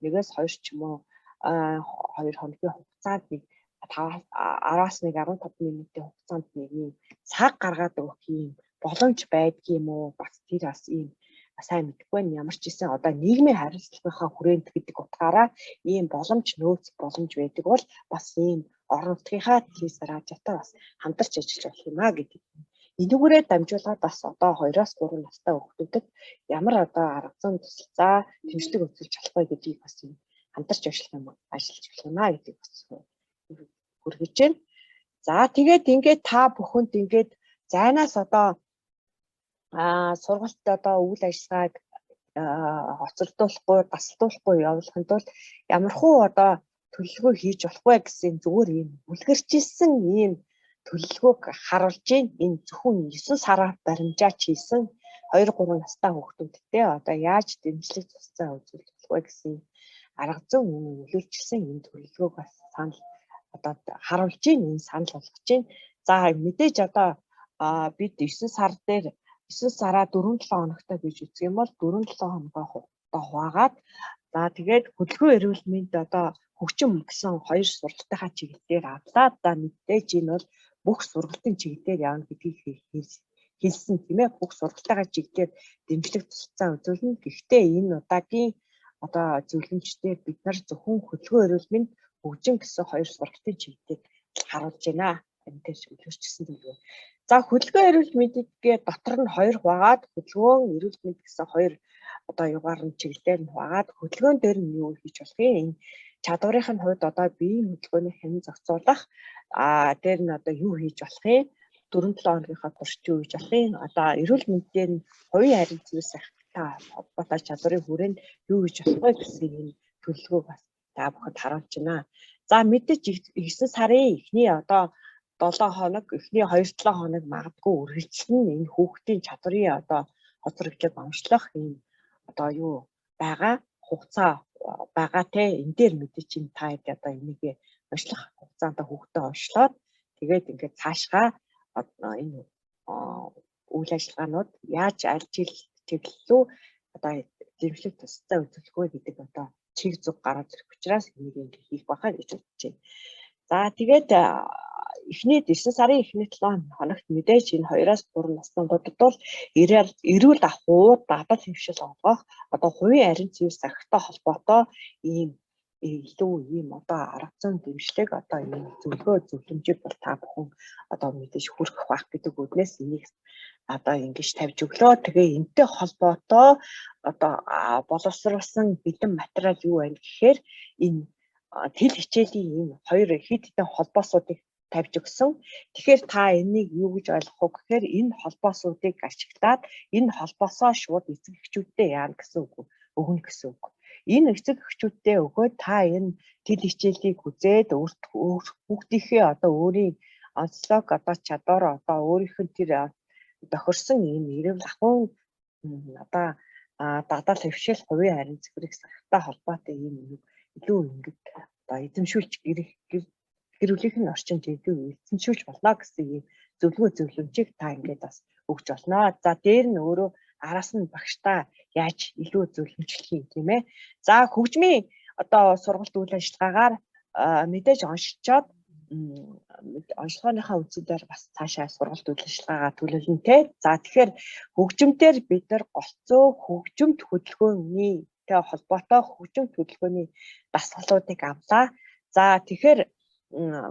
нэгээс 2 ч юм уу 2 хоногийн хугацаанд нэг 10-аас 15 минутын хугацаанд нэг юм цаг гаргаад өгөх юм боломж байдгийм үү? Бас тэр бас ийм сайн мэдэхгүй байна. Ямар ч гэсэн одоо нийгмийн хариуцлагынхаа хүрээнд гэдэг утгаараа ийм боломж байдаг бол бас ийм орон нутгийнхаа телевиз радиотой бас хамтарч ажиллаж болох юм а гэдэг. Энүүгээрээ дамжуулаад бас одоо 2-аас 3 настай хүүхдүүдэд ямар одоо арга зам туслалцаа дэмжлэг үзүүлж болох вэ гэдгийг бас хамтарч ажиллах юм а гэдэг бас хүргэж байна. За тэгээд ингээд та бүхэнд ингээд зайнаас одоо сургалт одоо үйл ажиллагааг хоцрогдуулахгүй, дасалдуулахгүй явуулахын тулд ямархуу одоо төлөвлөгөө хийж болох вэ гэсэн зүгээр ийм үлгэрчилсэн ийм төлөвлөгөөг харуулж байна. Энэ зөвхөн 9 сараар баримжаач хийсэн 2-3 настай хүүхдүүдтэй одоо яаж дэмжлэг тусцаа үзүүлж болох вэ гэсэн арга зам нөлөөлчихсэн энэ төлөвлөгөөг бас санал одоо харуулж байна, энэ санал болгож байна. За мэдээж одоо бид 9 сар дээр 9 сараа 4-7 хоногтой гэж үзэх юм бол 4-7 хоногоо хуваагаад за тэгээд хөдөлгөөн эрүүл мэнд одоо хөгжим гэсэн 2 сургалтынхаа чиглэлээр авлаа. За мэдээж энэ бол бүх сургалтын чиглэлээр явна гэдгийг хэлсэн тийм ээ. Бүх сургалтынхаа чиглэлээр дэмжлэг тусалцаа үзүүлнэ. Гэхдээ энэ удаагийн одоо зөвлөмжтээр бид нар зөвхөн хөдөлгөөн эрүүл мэнд хөгжим гэсэн 2 сургалтын чиглэлээр харуулж байна. Энэ дээр үлгэрчсэн төлөв. За хөдөлгөөн эрүүл мэндгээ дотор нь 2 хуваагаад хөдөлгөөн эрүүл мэнд гэсэн 2 одоо югаар нь чиглэлээр нь хуваагаад хөдөлгөөн дээр нь юу хийж болох юм? Энэ чадварын хувьд одоо биеийн хөдөлгөөний хэмжээ зохицуулах дээр нь одоо юу хийж болох юм? 4-7 хоногийнхаа турш юу хийж болох юм? Одоо эрүүл мэндээр нь хувийн харин зүйлс ахтай холбоотой чадварын хүрээнд юу хийж болох вэ гэсэн энэ төлөвлөгөөг бас та бүхэнд харуулж байна. За мэдээж 9 сарын эхний одоо 7 хоног, эхний 2-7 хоног магадгүй үргэлжлэн энэ хүүхдийн чадварын одоо хоцрогдож онцлох юм одоо юу байгаа хугацаа байгаа те энэ дээр мэдээч энэ та хэд одоо энийг онцлох хугацаанд хүүхдэд онцлоод тэгээд ингээд цаашгаа энэ үйл ажиллагаанууд яаж аль жил чиглэлөө одоо дэмжлэг тусцаа үзүүлэх вэ гэдэг одоо чиг зүг гараад ирэх учраас энийг ингээд хийх байхаа гэж бодож байна. За тэгээд эхний 9 сарын эхний 7 хоногт мэдээж энэ 2-аас 3 наснуудад бол эрүүл ахуй дадал хөвшил олгох одоо хувийн харин зүйн сахигтай холбоотой ийм илүү ийм одоо арга зам дэмжлэг одоо ийм зөвлөмжийг бол та бүхэн одоо мэдээж хүргэх байх гэдэг үднээс энийг одоо ингэж тавьж өглөө. Тэгээ энэтэй холбоотой одоо боловсруулсан бэлэн материал юу байна гэхээр энэ тэл хичээлийн энэ 2 хэд хэдэн холбоосуудыг тавьж өгсөн. Тэгэхээр та энийг юу гэж ойлгох вэ гэхээр энэ холбоосуудыг ашиглаад энэ холбоосоо шууд эцэг эхчүүддээ яана гэсэн үг өгнө гэсэн үг. Энэ эцэг эхчүүддээ өгөөд та энэ тэл хичээлийг үзээд хүүхдийнхээ одоо өөрийн онцлог одоо чадвар одоо өөрийнх нь тэр тохирсон ийм эрүүл ахуйн одоо дадал хөвшил хувийн харин зөвлөх сахигтай холбоотой ийм илүү ингэж одоо эзэмшүүлж гэр бүлийн орчинд илүү эзэмшүүлж болно гэсэн ийм зөвлөмжийг та ингээд бас өгч болно. За дээр нь өөрөө араас нь багштаа яаж илүү зөвлөмжлөх юм тийм ээ. За хөгжмийн одоо сургалт үйл ажиллагаагаар мэдээж оншичоод онцлогооныхаа үндсээр бас цаашаа сургалт үйл ажиллагаагаа төлөвлөнө те. За тэгэхээр хөгжимтээр бид нар голцоо хөгжимт хөдөлгөөний холбоотой хөгжимт хөдөлгөөний дасгалуудыг авлаа. За тэгэхээр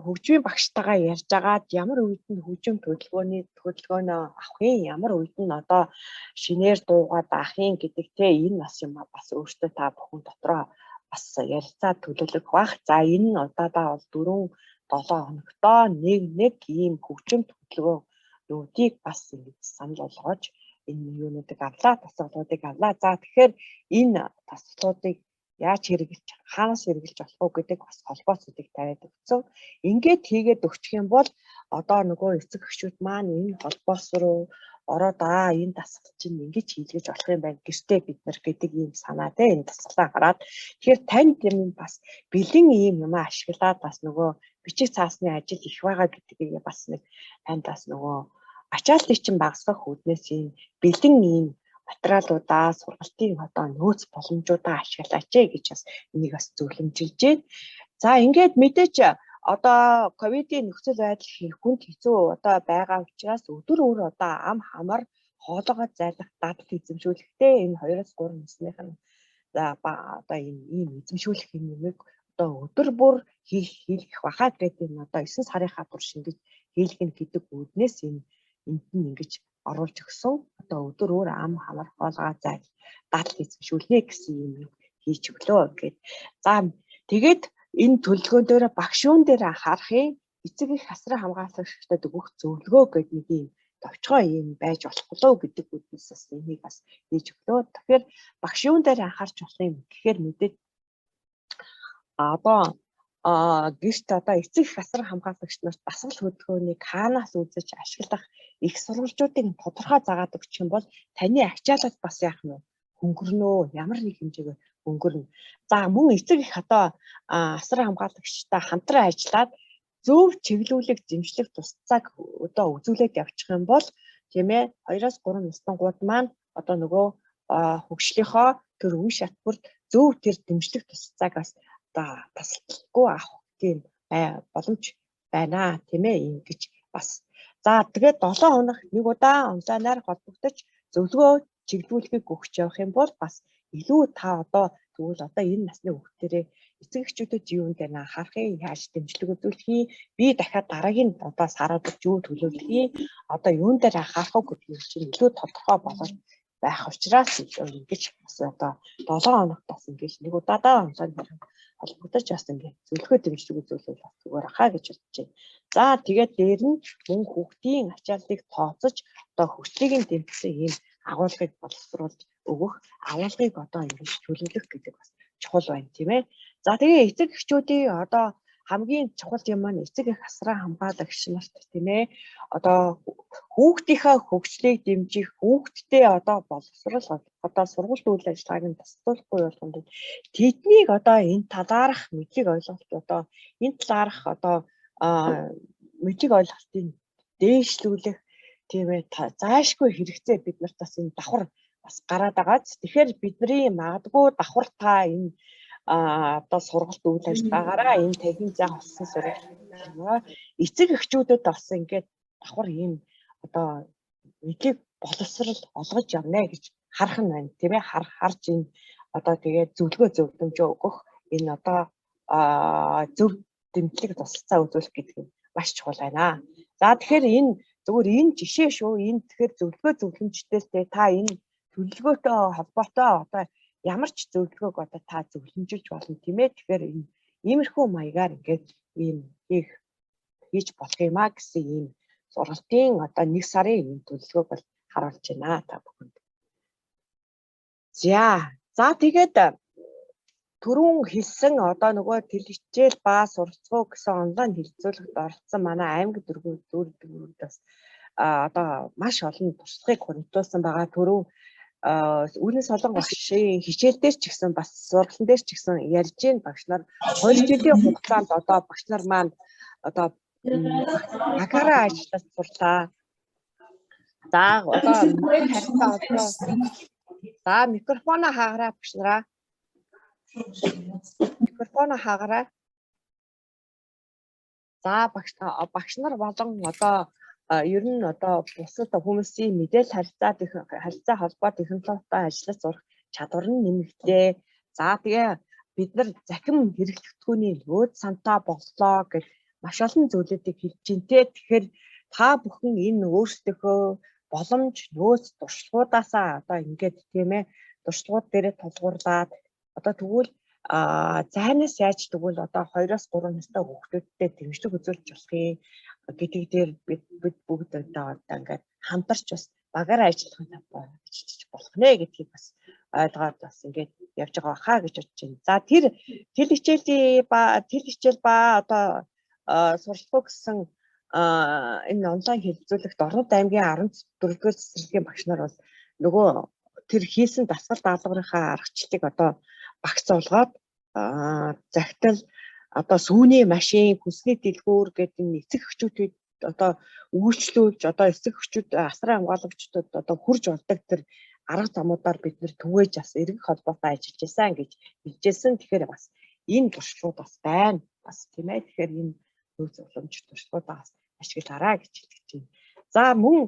хөгжмийн багштайгаа ярьж агаад ямар үед нь хөгжимт хөдөлгөөнөө авах юм, ямар үед нь одоо шинээр дуугаад авах юм гэдэг те энэ бас юм бас өөртөө та бүхэн дотроо бас ярилцаад төлөвлөх бах. За энэ нь удаадаа бол 4-7 хоногтоо нэг ийм хөгжимт хөдөлгөөнүүдийг бас санал болгож энэ юунуудыг авлаа, тасгалуудыг авлаа. За тэгэхээр энэ тасгалуудыг яаж хэрэгжилж, хаанаас хэрэгжилж болох уу гэдэг бас холбооцуудыг тавиад өгсөн. Ингээд хийгээд өгчих юм бол одоо нөгөө эцэг эхчүүд маань энэ холбоос руу ороод энэ дасгал чинь ингэж хийлгэж болох юм байна гэртээ бид нар гэдэг ийм санаа те энэ дасгалаа хараад тэгэхээр танд юм бас бэлэн ийм юм ашиглаад бас нөгөө бичиг цаасны ажил их байгаа гэдгийг бас нэг танд бас нөгөө ачаалтыг чинь багасгах үүднээс ийм бэлэн ийм материалуудаа сургалтын одоо нөөц боломжуудаа ашиглаач гэж бас энийг бас зөвлөмжилж байна. За ингээд мэдээч одоо ковидын нөхцөл байдал хүнд хэцүү одоо байгаа учраас өдөр өөр одоо ам хамар хоолоогоо зайлах дадал эзэмшүүлэхтэй энэ 2-3 насных нь за одоо ийм эзэмшүүлэх юмыг одоо өдөр бүр хийх бахаа гэдэг нь одоо 9 сарынхаа тур шингэж хийлгэнэ гэдэг үүднээс энд нь ингэж оруулж өгсөн одоо өдөр өөр ам хамар хоолоогоо зайл дадал эзэмшүүлнэ гэсэн юм хийж өглөө гэд. За тэгээд энэ төлөвлөгөөн дээр багшуун дээр анхаарахын эцэг их асран хамгаалагчдад өгөх зөвлөгөө гэдэг нэг юм товчгоо юм байж болохгүй гэдэг үднээс бас энийг бас хийж өглөө. Тэгэхээр багшуун дээр анхаарч болох юм гэхээр мэдээд одоо гэрт одоо эцэг их асран хамгаалагч нарт дасгал хөдөлгөөнийг хаанаас үзэж ашиглах их сурвалжуудыг тодорхой заагаад өгчих юм бол таны ачаалал бас яах нь хөнгөрнөө ямар нэг хэмжээгээр хөнгөрнө. За мөн эцэг их одоо асран хамгаалагчтай хамтран ажиллаад зөв чиглүүлэх, дэмжлэх тусцааг одоо үзүүлээд явчих юм бол тийм ээ 2-3 настангууд маань одоо нөгөө хөгжлийнхоо тэр үе шат бүрт зөв тэр дэмжлэх тусцааг бас одоо тасалдахгүй авах тийм боломж байна тийм ээ ингэж бас. За тэгээд 7 хоног нэг удаа онлайнаар холбогдож зөвлөгөө чиглүүлэхийг өгч явах юм бол бас илүү та одоо тэгвэл одоо энэ насны хүүхдэрээ эцэг эхчүүдэд юунд байна анхаарахын яаж дэмжлэг үзүүлэх юм би дахиад дараагийн одоо сараад юу төлөвлөх юм одоо юун дээр анхаарах уу гэдэг чинь илүү тодорхой болоод байх учраас ингэж бас одоо 7 хоногт бас ингэж нэг удаадаа онлайн холбогдож бас ингэ зөвлөгөө дэмжлэг үзүүлэх бас зүгээр хаа гэж бодож байна. За тэгээд дээр нь мөн хүүхдийн ачааллыг тооцож одоо хөгжлийг дэмжсэн ийм агуулгыг боловсруулж өгөх агуулгыг одоо ингэж төлөвлөх гэдэг бас чухал байна тийм ээ. За тэгээ эцэг эхчүүдийн одоо хамгийн чухал юм маань эцэг их асран хамгаалагч нарт тийм ээ одоо хүүхдийнхээ хөгжлийг дэмжих хүүхдтэй одоо боловсрол одоо сургууль үйл ажиллагааг нь тасалдуулахгүй болгонд тэднийг одоо энэ талаарх мэдлэг ойлголт одоо энэ талаарх одоо мэдлэг ойлголтыг дээшлүүлэх тийм ээ заашгүй хэрэгцээ бид нарт бас энэ давхар бас гараад байгаа. Тэгэхээр бидний магадгүй давхар та энэ одоо сургалт үйл ажиллагаагаараа энэ техник зах болсон сургалт эцэг эхчүүдэд бас ингээд давхар ийм одоо мэдлэг боловсрал олгож явна гэж харах нь байна тийм ээ харж энэ одоо тэгээд зөвлөмжөө өгөх энэ одоо зөв дэмжлэг тусалцаа үзүүлэх гэдэг нь маш чухал байна. За тэгэхээр энэ зөвхөн энэ жишээ шүү энэ тэгэхээр зөвлөмжтэй та энэ төлөвлөгөөтэй холбоотой одоо ямар ч зөвлөгөөг одоо та зөвлөмжилж болно тийм ээ. Тэгэхээр энэ иймэрхүү маягаар ингээд ийм хийж болох юм а гэсэн ийм сургалтын одоо 1 сарын ийм төлөвлөгөөг бол харуулж байна та бүхэнд. За тэгээд түрүүн хэлсэн одоо нөгөө телевизэл ба суралцгуу гэсэн онлайн хэлэлцүүлэгт оролцсон манай аймаг дөрвүүд бас одоо маш олон туршлагыг хөрөнгөлүүлсэн байгаа. Түрүүн Үрийн Солон багшийн хичээл дээр ч гэсэн бас сургалтын дээр ч гэсэн ярьж гин багш нар 2 жилийн хугацаанд одоо багш нар маань одоо акара ажиллаж сурлаа. За одоо микрофоно хаагараа багш нараа. микрофоно хаагараа. За багш нар болон одоо ер нь одоо бусад хүмүүсийн мэдээлэл харилцаа холбоо технологитой ажиллаж сурах чадвар нь нэмэгдлээ. За тэгээ бид нар захим хэрэглэгдэхүүний нөөц сантаа боллоо гэж маш олон зүйлүүдийг хэлж байна те. Тэгэхээр та бүхэн энэ өөрсдийнхөө боломж нөөц туршлагуудаасаа одоо ингээд тийм ээ туршлагууд дээрээ тулгуурлаад одоо тэгвэл зайнаас яаж тэгвэл одоо 2-3 настай хүүхдүүдтэй дэмжлэг үзүүлж болох юм гэдэг дээр бид бүгд одоо ингээд хамтарч бас багаараа ажиллах нь болох нэ гэдгийг бас ойлгоод бас ингээд явж байгаа хаа гэж бодож байна. За тэр хичээл ба одоо суралцах гэсэн энэ онлайн хэлэлцүүлэгт Орнод аймгийн 14-р цэцэрлэгийн багш нар бол нөгөө тэр хийсэн дасгал даалгаврынхаа аргачлалыг одоо багцуулгаад захидал одоо сүүний машин, хүнсний дэлгүүр гэдэг эцэг эхчүүдэд одоо үйлчлүүлж одоо эцэг эхчүүд асран хамгаалагчдад одоо хурж болдог тэр арга замуудаар бид нэр түгээж бас эргэх холбоотой ажиллаж байсан гэж хэлжсэн. Тэгэхээр бас энэ туршлагууд бас байна. Бас тийм ээ. Тэгэхээр энэ нөөц уламж туршлагуудаа бас ашиглаарай гэж хэлж байна. За мөн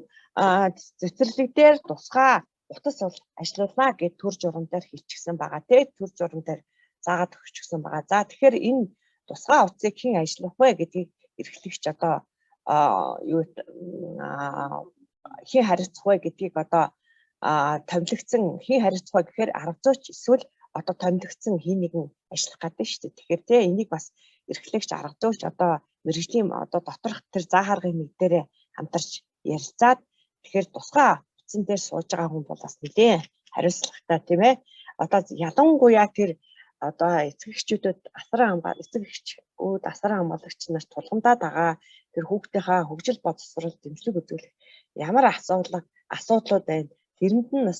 цэцэрлэг дээр тусгай утас ажиллуулна гэд төр журам дээр хийчихсэн байгаа. Тэ төр журам дээр заагаад өгчихсэн байгаа. За тэгэхээр энэ тусгай утсыг хэн ажиллах вэ гэдгийг эрхлэгч одоо хэн харилцах вэ гэдгийг одоо томилогдсон хэн харилцах вэ гэхээр арга зүйч эсвэл одоо томилогдсон хин нэгэн ажиллах гэдэг шүү дээ. Тэгэхээр тэ энийг бас эрхлэгч арга зүйч одоо мэргэжлийн одоо доторх тэр заа харгын нэг дээрээ хамтарч ярилцаад тэгэхээр тусгай утсан дээр сууж байгаа хүн бол бас нэлээд хариуцлагатай тийм ээ. Одоо ялангуяа тэр одоо эцэг эхчүүдэд асран хамгаалагч нар тулгамдаа дагаа тэр хүүхдийнхаа хөгжил боловсрол дэмжлэг үзүүлэх ямар асуудлууд байна. Тэрэнд нь бас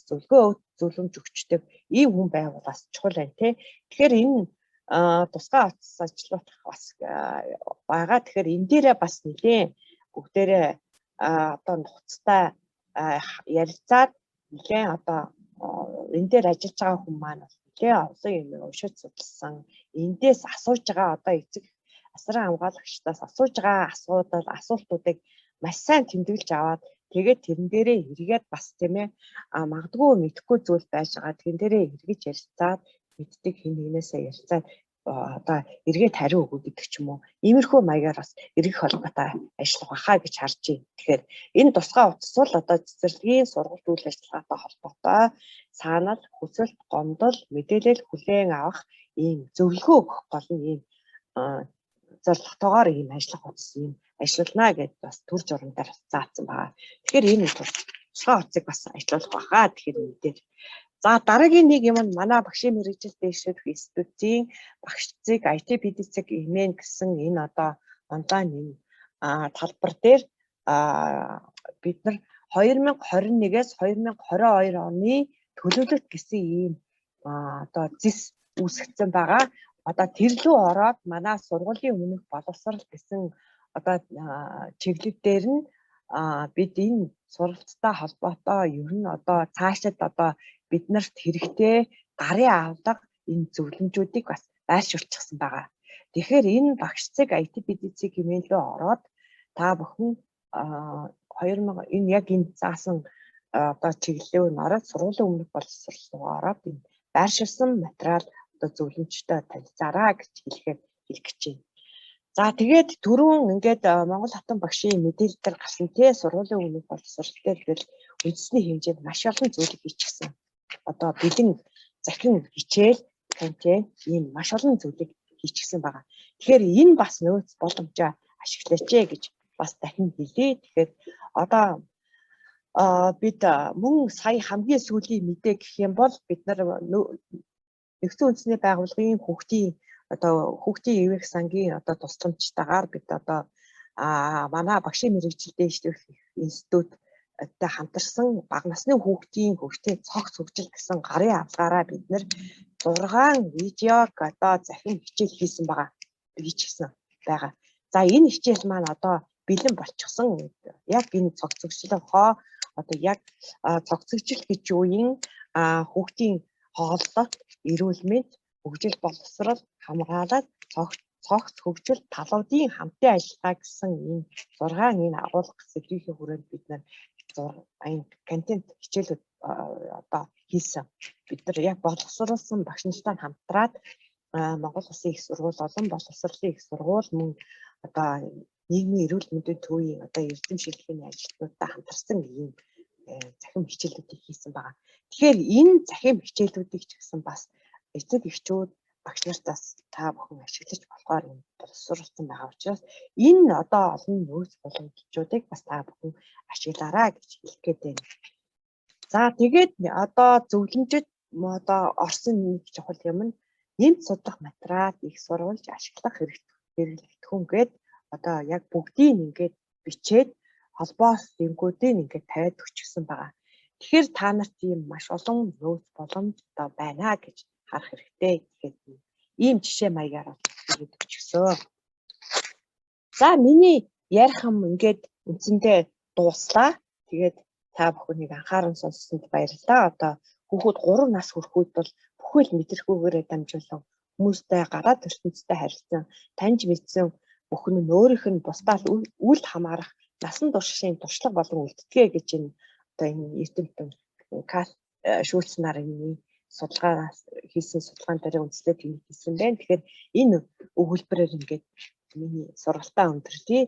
зөвлөмж өгчдөг ийм хүн байвал бас чухал байна тий. Тэгэхээр энэ тусгай утас ажиллах бас байгаа. Тэгэхээр энэ дээрээ бас нэлээд бүгдээрээ одоо нухацтай ярилцаад нэлээд одоо энэ дээр ажиллаж байгаа хүн маань олон юм уншиж судалсан. Эндээс асууж байгаа одоо эцэг асран хамгаалагчдаас асууж байгаа асуултуудыг маш сайн тэмдэглэж аваад тэгээд тэрэн дээрээ эргээд бас тийм ээ магадгүй мэдэхгүй зүйл байж байгаа. Тэрэн дээрээ эргэж ярилцаад мэддэг хин нэгнээсээ ярилцаад одоо эргээд хариу өгөө гэдэг ч юм уу. Иймэрхүү маягаар бас эргэх холбоотой ажиллах байхаа гэж харж байна. Тэгэхээр энэ тусгай утас бол одоо цэцэрлэгийн сургалт үйл ажиллагаатай холбоотой саанал, хүсэлт, гомдол, мэдээлэл хүлээн авах ийм зөвлөгөө өгөх гол нь ийм зорилготойгоор ийм ажиллах утас ийм ажиллана гэдээ бас төр журамдаар заасан байгаа. Тэгэхээр энэ тусгай утсыг бас ажиллуулах байхаа. Тэгэхээр мэдээ. За дараагийн нэг юм нь манай багшийн мэргэжил дэвшүүлэх институтийн багшцыг IT PDC-г имэн гэсэн энэ одоо онлайн энэ талбар дээр бид нар 2021-ээс 2022 оны төлөвлөлт гэсэн ийм одоо зис үүсгэсэн байгаа. Одоо тэр лүү ороод манай сургуулийн өмнөх боловсрал гэсэн одоо чиглэл дээр нь бид энэ сургалттай холбоотой ер нь одоо цаашид одоо биднэрт хэрэгтэй гарын авлага энэ зөвлөмжүүдийг бас байршуулчихсан байгаа. Тэгэхээр энэ багшцыг IT PDC хэмээн рүү ороод та бүхэн 2000 энэ яг энэ заасан одоо чиглэлээр нь ороод сургуулийн өмнөх боловсрол руу ороод энэ байршуулсан материал одоо зөвлөмжтэй танилцаараа гэж хэлэх гэж байна. За тэгээд түрүүн ингээд Монгол хатан багшийн мэдээлэлээр гарсан тий сургуулийн өмнөх боловсрол дээр үндэсний хэмжээнд маш олон зүйлийг хийчихсэн. Одоо бэлэн захин хичээл контент ийм маш олон зүйлийг хийчихсэн байгаа. Тэгэхээр энэ бас нөөц боломжоо ашиглаач гэж бас дахин хэлье. Тэгэхээр одоо бид мөн сая хамгийн сүүлийн мэдээ гэх юм бол бид нар нэгдсэн үндэсний байгууллагын хүүхдийн ивэх сангийн одоо тусламжтайгаар бид одоо манай багшийн мэргэжил дэвшүүлэх институттэй хамтарсан бага насны хүүхдийн цогц хөгжил гэсэн гарын авлагаараа бид нэр 6 видеог одоо захин хичээл хийсэн байгаа. За энэ хичээл маань одоо бэлэн болчихсон. Яг энэ цогц хөгжлийн одоо яг цогц хөгжил гэж юу юм хүүхдийн хооллолт, эрүүл мэнд, хөгжил боловсрол, хамгаалаад цогц хөгжил талуудын хамтын ажиллагаа гэсэн энэ 6 энэ агуулга сэдвийн хүрээнд бид нар энэ контент хичээлүүд одоо хийсэн. Бид нар яг боловсруулсан багш нартай хамтраад Монгол Улсын их сургууль, олон боловсролын их сургууль мөн одоо нийгмийн эрүүл мэндийн төвийн одоо эрдэм шилжүүлэхний ажилтнуудтай хамтарсан ийм захим хичээлүүдийг хийсэн байгаа. Тэгэхээр энэ захим хичээлүүдийг ч гэсэн бас эцэг эхчүүд багш нартаас та бүхэн ашиглаж болохоор энэ боловсруулсан байгаа учраас энэ одоо олон нөөц боломжуудыг бас та бүхэн ашиглаарай гэж хэлэх гээд байна. За тэгээд одоо зөвлөмжид одоо орсон нэг чухал юм нь нэмт судлах материал их сурвалж ашиглах хэрэглэгдэхүүн гээд одоо яг бүгдийг ингээд бичээд холбоос линкүүдийг ингээд тавиад өчгсөн байгаа. Тэгэхээр та нарт ийм маш олон нөөц боломж одоо байна гэж харах хэрэгтэй. Тэгэхээр ийм жишээ маягаар хэлээд өчгсөн. За миний ярих юм ингээд үндсэндээ дууслаа. Тэгээд та бүхнийг анхааран сонссонд баярлалаа. Одоо хүүхэд 3 нас хүрэхэд бол бүхэл мэдрэхүүгээрээ дамжуулан хүмүүстэй гараад ертөнцтэй харилцан таньж мэдсэн бүхэн нь өөрийнх нь бусдаас үл хамаарах насан туршийн туршлага болон үлддэгэ гэж энэ одоо энэ эрдэмтэн Шүүлц нар энэ судалгаас хийсэн судалгаан дээр үндэслээд хийсэн байна. Тэгэхээр энэ өгүүлбэрээр ингээд миний сургалтаа өндөрлөе.